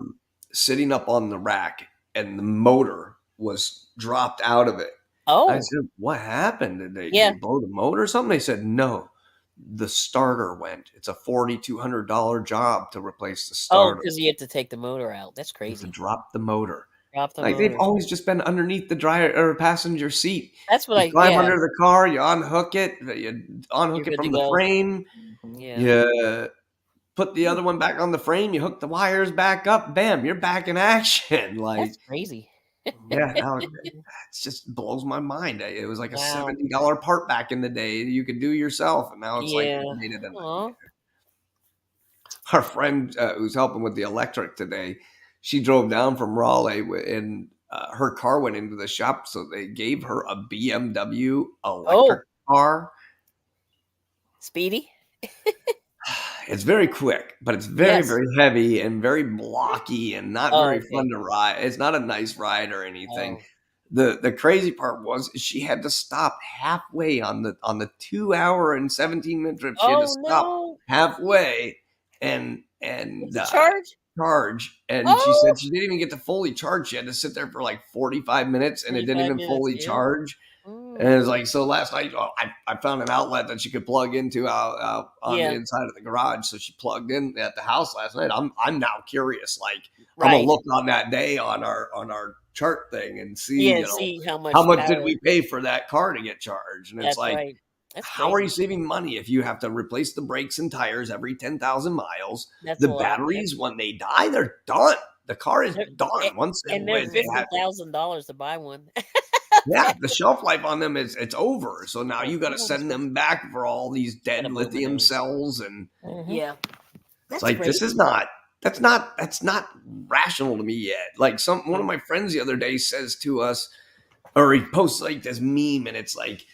sitting up on the rack and the motor was dropped out of it. Oh. I said, "What happened? Did they Yeah. blow the motor or something?" They said, "No, the starter went. It's a $4,200 job to replace the Oh, starter. because you have to take the motor out. That's You have to crazy. drop the motor." Drop the Like they've motor. always just been underneath the driver or passenger seat. That's what You climb yeah. under the car, you unhook it, you unhook You're it good from to the go. frame, Yeah. you put the other one back on the frame, you hook the wires back up, bam, you're back in action. Like, That's crazy. yeah, now it just blows my mind. It was like a Wow. $70 part back in the day you could do yourself, and now it's like Yeah. they made it a Aw. Our friend who's helping with the electric today, she drove down from Raleigh and her car went into the shop, so they gave her a BMW electric car. Speedy? It's very quick, but it's very, Yes. very heavy and very blocky and not Oh, very okay. fun to ride. It's not a nice ride or anything. Oh. The crazy part was she had to stop halfway on the 2 hour and 17-minute trip. She had to Oh, stop no. halfway and What's the charge? charge. And she Oh. said she didn't even get to fully charge. She had to sit there for like 45 minutes and it didn't 45 even minutes, fully yeah. charge. Mm. And it was like, so last night I found an outlet that she could plug into out on Yeah. the inside of the garage. So she plugged in at the house last night. I'm now curious. Like I'm gonna Right. look on that day on our chart thing and see, Yeah, you know, see how much did power. we pay for that car to get charged? And it's That's like, right. That's how are you crazy. saving money if you have to replace the brakes and tires every 10,000 miles? That's The a lot. Yeah. batteries, when they die, they're done. The car is They're- done. Once And they're they have, $50,000 to buy one. yeah, the shelf life on them it's over. So now you got to Oh, send them back for all these dead Gotta blow my lithium nose. cells, and Yeah. it's like this is not that's not rational to me yet. Like one of my friends the other day says to us, or he posts like this meme, and it's like,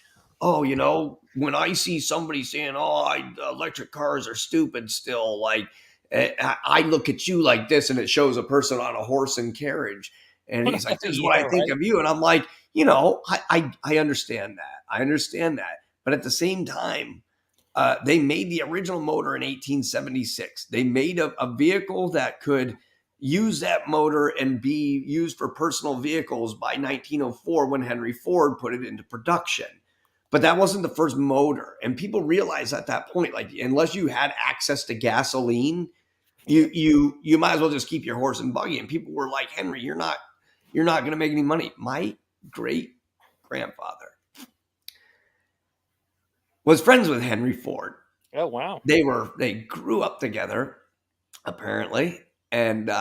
oh, you know, when I see somebody saying, oh, electric cars are stupid still, like I look at you like this, and it shows a person on a horse and carriage, and he's like, this is what I Yeah, think right. of you, and I'm like, you know, I understand that, but at the same time, they made the original motor in 1876. They made a vehicle that could use that motor and be used for personal vehicles by 1904 when Henry Ford put it into production. But that wasn't the first motor. And people realized at that point, like, unless you had access to gasoline, you might as well just keep your horse and buggy. And people were like, Henry, you're not going to make any money. My great grandfather was friends with Henry Ford. Oh wow. They grew up together, apparently. And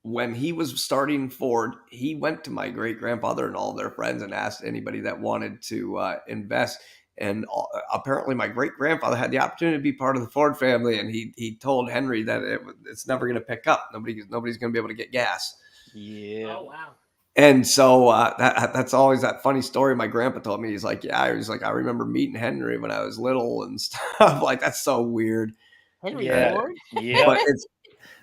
when he was starting Ford, he went to my great grandfather and all their friends and asked anybody that wanted to invest. And apparently, my great grandfather had the opportunity to be part of the Ford family, and he told Henry that it's never going to pick up. Nobody's going to be able to get gas. Yeah. Oh, wow. And so that's always that funny story my grandpa told me. He's like, yeah, he was like, I remember meeting Henry when I was little and stuff. Like, that's so weird. Henry Yeah. Ford? Yeah.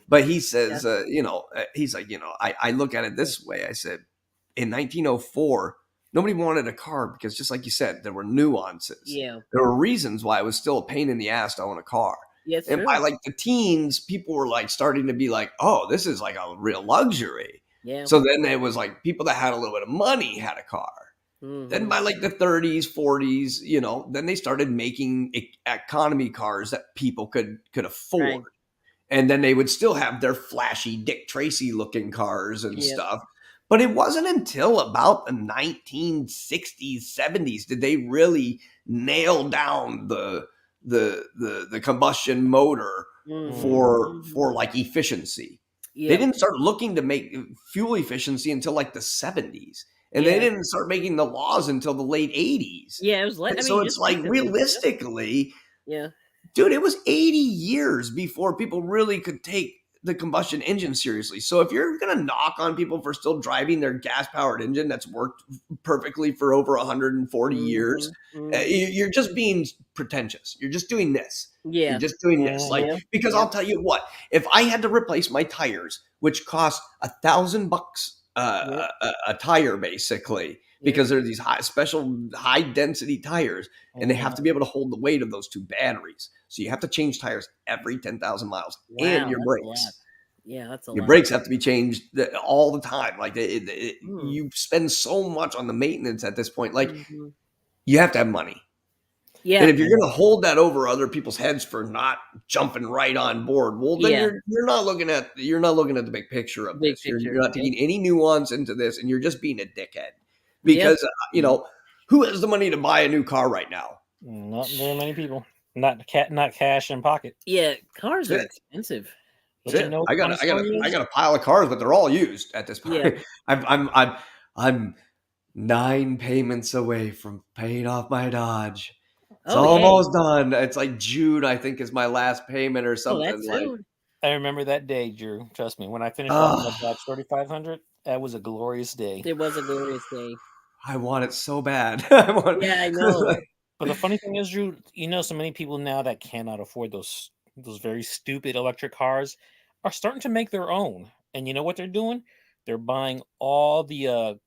But he says, you know, he's like, you know, I look at it this way. I said, in 1904, nobody wanted a car because, just like you said, there were nuances. Yeah. There were reasons why it was still a pain in the ass to own a car. Yeah, it's And true. by like the teens, people were like starting to be like, oh, this is like a real luxury. Yeah. So then it was like people that had a little bit of money had a car. Then by like the 30s, 40s, then they started making economy cars that people could afford. Right. And then they would still have their flashy Dick Tracy looking cars and Yep. stuff. But it wasn't until about the 1960s, 70s did they really nail down the combustion motor for like efficiency. They Yep. didn't start looking to make fuel efficiency until like the 70s. And they Yeah. didn't start making the laws until the late 80s. Yeah, it was like, And I so mean, it's just like recently, realistically, Yeah. dude, it was 80 years before people really could take the combustion engine seriously. So if you're going to knock on people for still driving their gas-powered engine that's worked perfectly for over 140 years, you're just being pretentious. You're just doing this. Yeah. You're just doing this. Like, Yeah. because I'll tell you what, if I had to replace my tires, which cost $1,000 a tire, basically, because they're these special high density tires, and they have to be able to hold the weight of those two batteries. So you have to change tires every 10,000 miles, and your that's a brakes. lot. Yeah, that's a Your lot. brakes have to be changed all the time. Like you spend so much on the maintenance at this point. Like you have to have money. Yeah. And if you're going to hold that over other people's heads for not jumping right on board, well, then you're not looking at the big picture of this. You're not taking any nuance into this, and you're just being a dickhead. Because who has the money to buy a new car right now? Not very many people. Not cash in pocket. Yeah, cars are That's it. expensive. But you know, I got a pile of cars, but they're all used at this point. Yeah. I'm 9 payments away from paying off my Dodge. It's Oh, almost done. It's like June, I think, is my last payment or something. that's like. soon. I remember that day, Drew. Trust me, when I finished off my Dodge 3500, that was a glorious day. It was a glorious day. I want it so bad. Yeah, I know. But the funny thing is, Drew, so many people now that cannot afford those very stupid electric cars are starting to make their own. And you know what they're doing? They're buying all the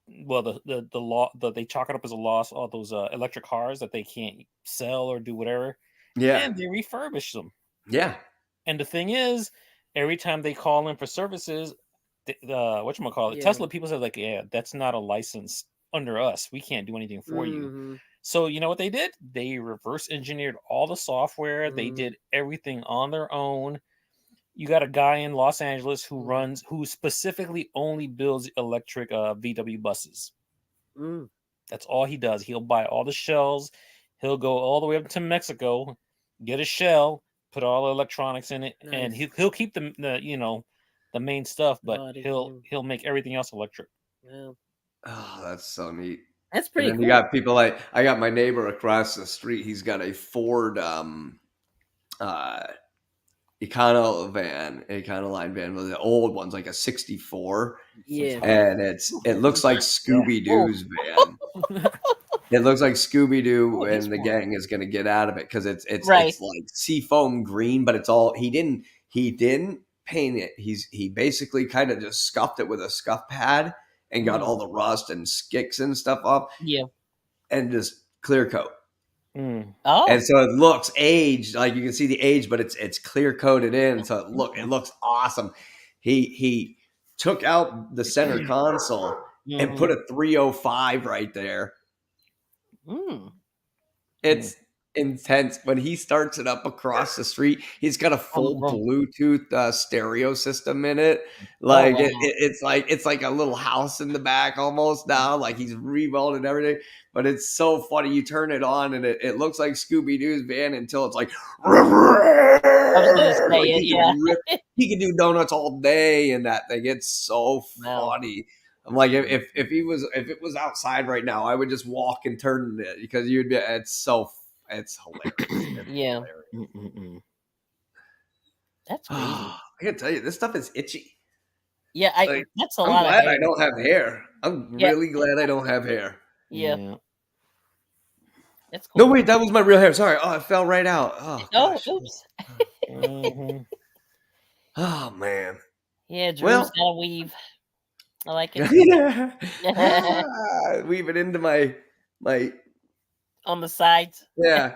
law that they chalk it up as a loss, all those electric cars that they can't sell or do whatever. Yeah. And they refurbish them. Yeah. And the thing is, every time they call in for services, whatchamacallit, Tesla people say, like, yeah, that's not a license under us. We can't do anything for you. So you know what they did? They reverse engineered all the software. They did everything on their own. You got a guy in Los Angeles who specifically only builds electric VW buses. That's all he does. He'll buy all the shells. He'll go all the way up to Mexico, get a shell, put all the electronics in it, and he'll keep the main stuff, but he'll make everything else electric. Yeah. Oh, that's so neat. That's pretty cool. You got people like, I got my neighbor across the street. He's got a Ford Econoline van, with the old ones, like a 64. Yeah. And it looks like Scooby-Doo's van. It looks like Scooby-Doo and the gang is going to get out of it, because it's like seafoam green, but it's all, he didn't paint it. He basically kind of just scuffed it with a scuff pad and got all the rust and skicks and stuff off. Yeah. And just clear coat. Oh. And so it looks aged, like you can see the age, but it's clear coated in, so it looks awesome. He took out the center console and put a 305 right there. It's intense. When he starts it up across the street, he's got a full Bluetooth stereo system in it. Like it's like a little house in the back almost now. Like he's remolded everything. But it's so funny. You turn it on and it looks like Scooby-Doo's van until it's like, he can do donuts all day in that thing. It's so funny. I'm like, if it was outside right now, I would just walk and turn it, because it's hilarious. Yeah. That's crazy. I gotta tell you, this stuff is itchy. Yeah, that's a lot. I'm glad I don't have hair. I'm really glad I don't have hair. Yeah. That's cool. No, wait, that was my real hair. Sorry. Oh, it fell right out. Oh, oops. Oh, man. Yeah, Drew's got a weave. I like it. Weave it into my on the sides. Yeah.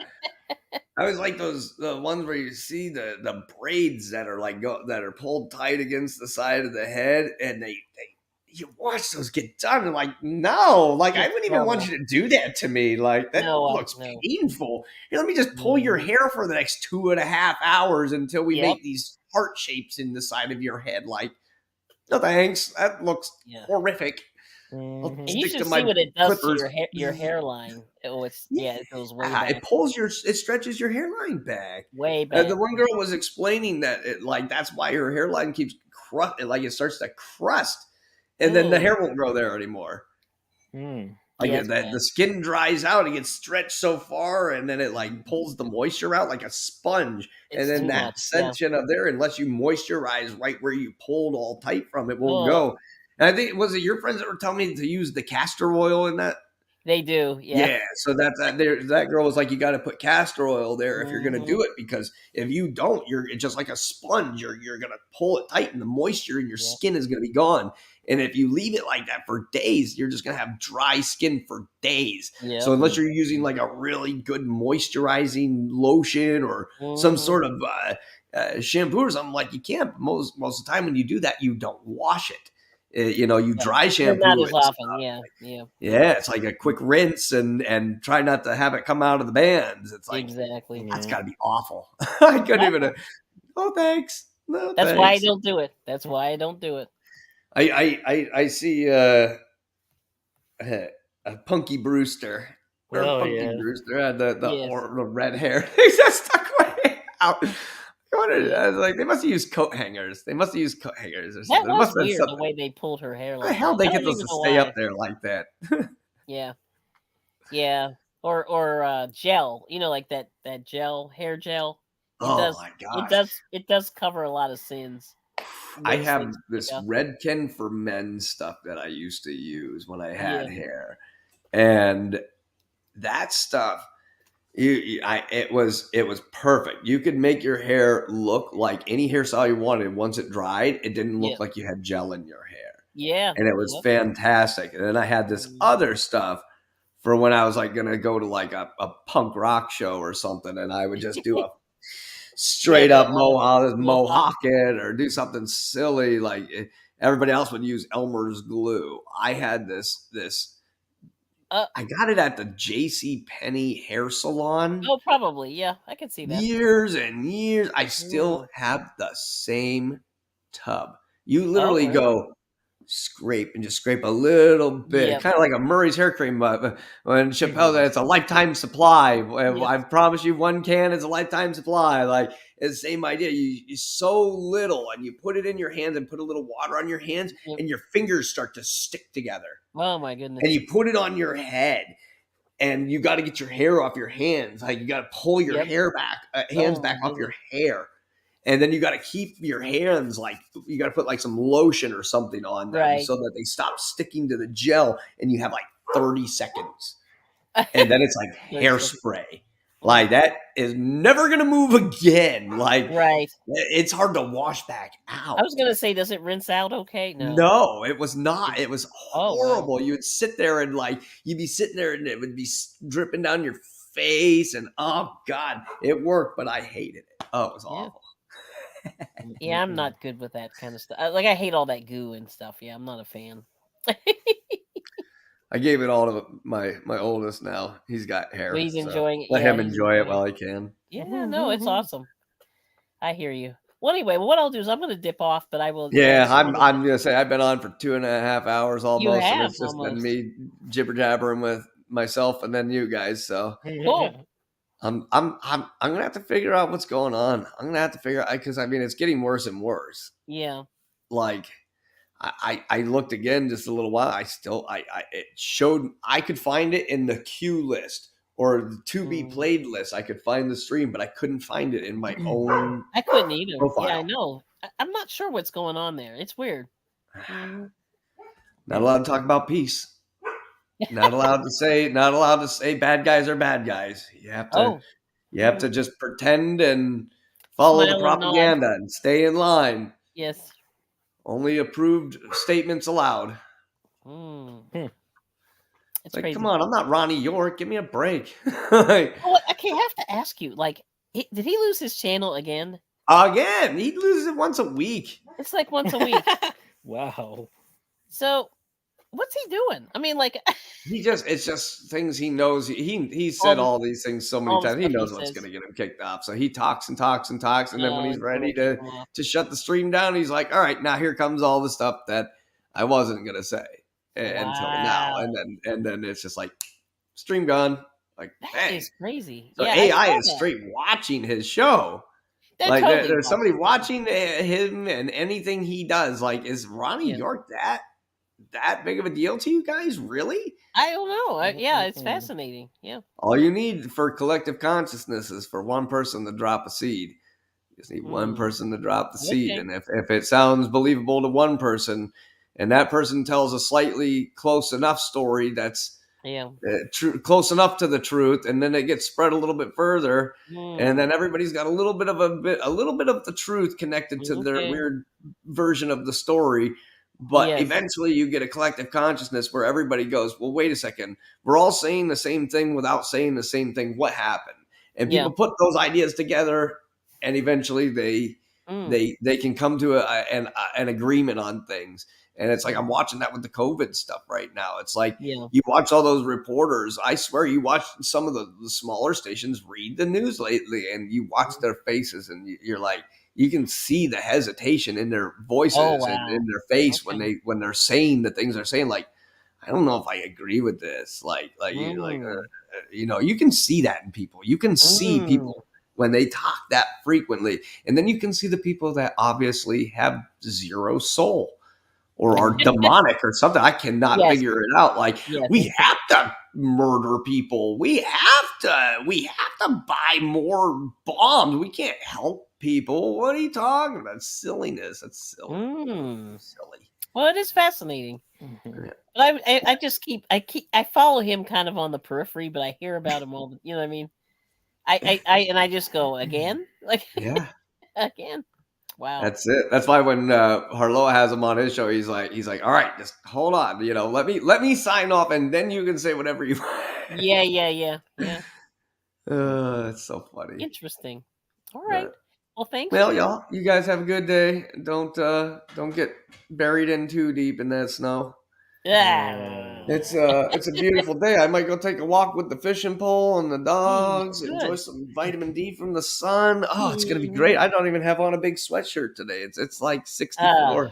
I was like the ones where you see the braids that are that are pulled tight against the side of the head, and they you watch those get done and like, no, like I It's wouldn't even want trouble. you to do that to me. Like that No, looks no. painful. Here, let me just pull your hair for the next 2.5 hours until we Yep. make these heart shapes in the side of your head. Like, no thanks. That looks Yeah. horrific. I'll Mhm. And you stick should to see my what it does clippers. to your hairline. Oh, it goes way back. It pulls it stretches your hairline back. Way back. The one girl was explaining that that's why her hairline keeps like it starts to crust, and then the hair won't grow there anymore. Like Yeah, the skin dries out, it gets stretched so far, and then it like pulls the moisture out like a sponge, It's and then too that much, section of there, unless you moisturize right where you pulled all tight from, it won't Ugh. go. And I think was it your friends that were telling me to use the castor oil in that? They do. Yeah. So that girl was like, you got to put castor oil there if you're going to Mhm. do it, because if you don't, it's just like a sponge. You're going to pull it tight, and the moisture in your Yeah. skin is going to be gone. And if you leave it like that for days, you're just going to have dry skin for days. Yeah. So unless you're using like a really good moisturizing lotion or some Mhm. sort of shampoo or something, like you can't. Most of the time when you do that, you don't wash it. You dry But shampoo not as it. often. Yeah. Yeah. Yeah, it's like a quick rinse and try not to have it come out of the bands. It's like Exactly. that's got to be awful. I couldn't even. Oh, thanks. No, That's why I thanks. don't do it. That's why I don't do it. I see a Punky Brewster. Or Oh, Punky yeah. Brewster had the Yes. red hair. He's just stuck way out. I was like, they must have used coat hangers. They must have used coat hangers or That something. There was must have been weird the something. way they pulled her hair How like the hell that. they I get don't those even to know stay why. up there like that? Yeah. Yeah. Or gel. Like that gel, hair gel. Oh my gosh. It does cover a lot of sins. I Makes have things this stick up. Redken for men stuff that I used to use when I had Yeah. hair, and that stuff, it was perfect. You could make your hair look like any hairstyle you wanted. Once it dried, it didn't look Yeah. like you had gel in your hair, Yeah. and it was Yep. fantastic. And then I had this other stuff for when I was like gonna go to like a punk rock show or something, and I would just do a straight up mohawk it or do something silly like everybody else would use Elmer's glue. I had this I got it at the JC Penney hair salon Oh, probably. Yeah, I can see that. years and years. I still have the same tub. You literally really? go scrape and just scrape a little bit, Yep. kind of like a Murray's hair cream. But when Chappelle said it's a lifetime supply, I promise you, one can is a lifetime supply. Like it's the same idea. You so little, and you put it in your hands and put a little water on your hands, Yep. and your fingers start to stick together. Oh my goodness. And you put it on your head, and you got to get your hair off your hands. Like you got to pull your hair back, hands Oh, back my off your hair. And then you got to keep your hands, like you got to put like some lotion or something on them Right. so that they stop sticking to the gel, and you have like 30 seconds. And then it's like hairspray. Like that is never going to move again. Like Right. it's hard to wash back out. I was gonna say, does it rinse out okay? No. No, it was not. It was Oh, wow. horrible. You would sit there and like you'd be sitting there and it would be dripping down your face, and oh god, it worked, but I hated it. Oh, it was awful. Yeah, I'm not good with that kind of stuff. Like I hate all that goo and stuff. Yeah, I'm not a fan. I gave it all to my oldest now. He's got hair. But he's so enjoying it. Let Yeah, him he's enjoy it enjoying while he can. Yeah, no, it's awesome. I hear you. Well, anyway, what I'll do is I'm gonna dip off, but I will. Yeah, I'm gonna say I've been on for 2.5 hours almost, and have, it's just almost. been me jibber jabbering with myself and then you guys. So Cool. I'm gonna have to figure out what's going on. I'm gonna have to figure out because I mean it's getting worse and worse. Yeah. Like I looked again just a little while. It showed I could find it in the queue list or the to be played list. I could find the stream, but I couldn't find it in my own. I couldn't either. profile. Yeah, I know. I'm not sure what's going on there. It's weird. Not allowed to talk about peace. Not allowed to say bad guys are bad guys. You have to just pretend and follow Smile the and nod. propaganda and stay in line. Yes. Only approved statements allowed. It's like, crazy. come on, I'm not Ronnie York. Give me a break. Well, okay, I have to ask you. Like, did he lose his channel again? Again, he loses it once a week. It's like once a week. Wow. So, what's he doing? I mean, like, it's just things he knows. He All said the- all these things so many all the times. He stuff he knows what's says. going to get him kicked off. So he talks and talks and talks, and then when he's it's ready gonna kick him off. to shut the stream down, he's like, "All right, now here comes all the stuff that I wasn't going to say until now." Wow. And then it's just like stream gone. Like, That dang. is crazy. So Yeah, I AI saw is that. straight watching his show. They're Like totally there's somebody watching. watching him and anything he does. Like, is Ronnie Yeah. York that big of a deal to you guys? Really? I don't know. Yeah, it's fascinating. Yeah. All you need for collective consciousness is for one person to drop a seed. You just need one person to drop the seed. Okay. And if it sounds believable to one person, and that person tells a slightly close enough story that's Yeah. close enough to the truth, and then it gets spread a little bit further, and then everybody's got a little bit of the truth connected to their Okay. weird version of the story. But Yes. eventually you get a collective consciousness where everybody goes, well, wait a second, we're all saying the same thing without saying the same thing. What happened? And people put those ideas together, and eventually they can come to an agreement on things. And it's like, I'm watching that with the COVID stuff right now. It's like, you watch all those reporters. I swear you watch some of the smaller stations read the news lately, and you watch their faces, and you're like, you can see the hesitation in their voices and in their face when they're saying the things they're saying. Like, I don't know if I agree with this. You can see that in people. You can see people when they talk that frequently, and then you can see the people that obviously have zero soul or are demonic or something. I cannot figure it out. Like, we have to murder people. We have to buy more bombs. We can't help people. What are you talking about? Silliness. That's silly. Silly. Well, it is fascinating. But I follow him kind of on the periphery, but I hear about him all. You know what I mean? I just go again, like again. Wow. That's it. That's why when Harloa has him on his show, he's like, all right, just hold on. Let me sign off, and then you can say whatever you want. Yeah. It's so funny. Interesting. All right. Well, thanks. Well, y'all, you guys have a good day. Don't get buried in too deep in that snow. Yeah. It's a beautiful day. I might go take a walk with the fishing pole and the dogs. Enjoy some vitamin D from the sun. Oh, it's gonna be great. I don't even have on a big sweatshirt today. It's like 64.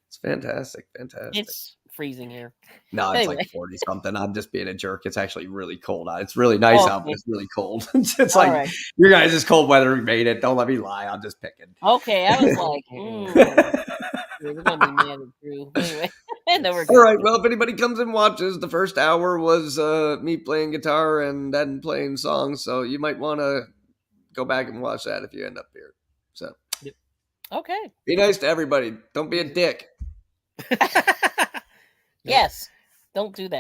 It's fantastic. It's freezing here. No, it's like 40 something. I'm just being a jerk. It's actually really cold out. It's really nice out, but it's really cold. It's like right. Your guys' cold weather made it. Don't let me lie. I'm just picking. Okay, I was like, we're gonna be mad at Drew. Anyway, no, we're good. All right. Well, if anybody comes and watches, the first hour was me playing guitar and then playing songs. So you might want to go back and watch that if you end up here. So, okay. Be nice to everybody. Don't be a dick. Yes. Don't do that.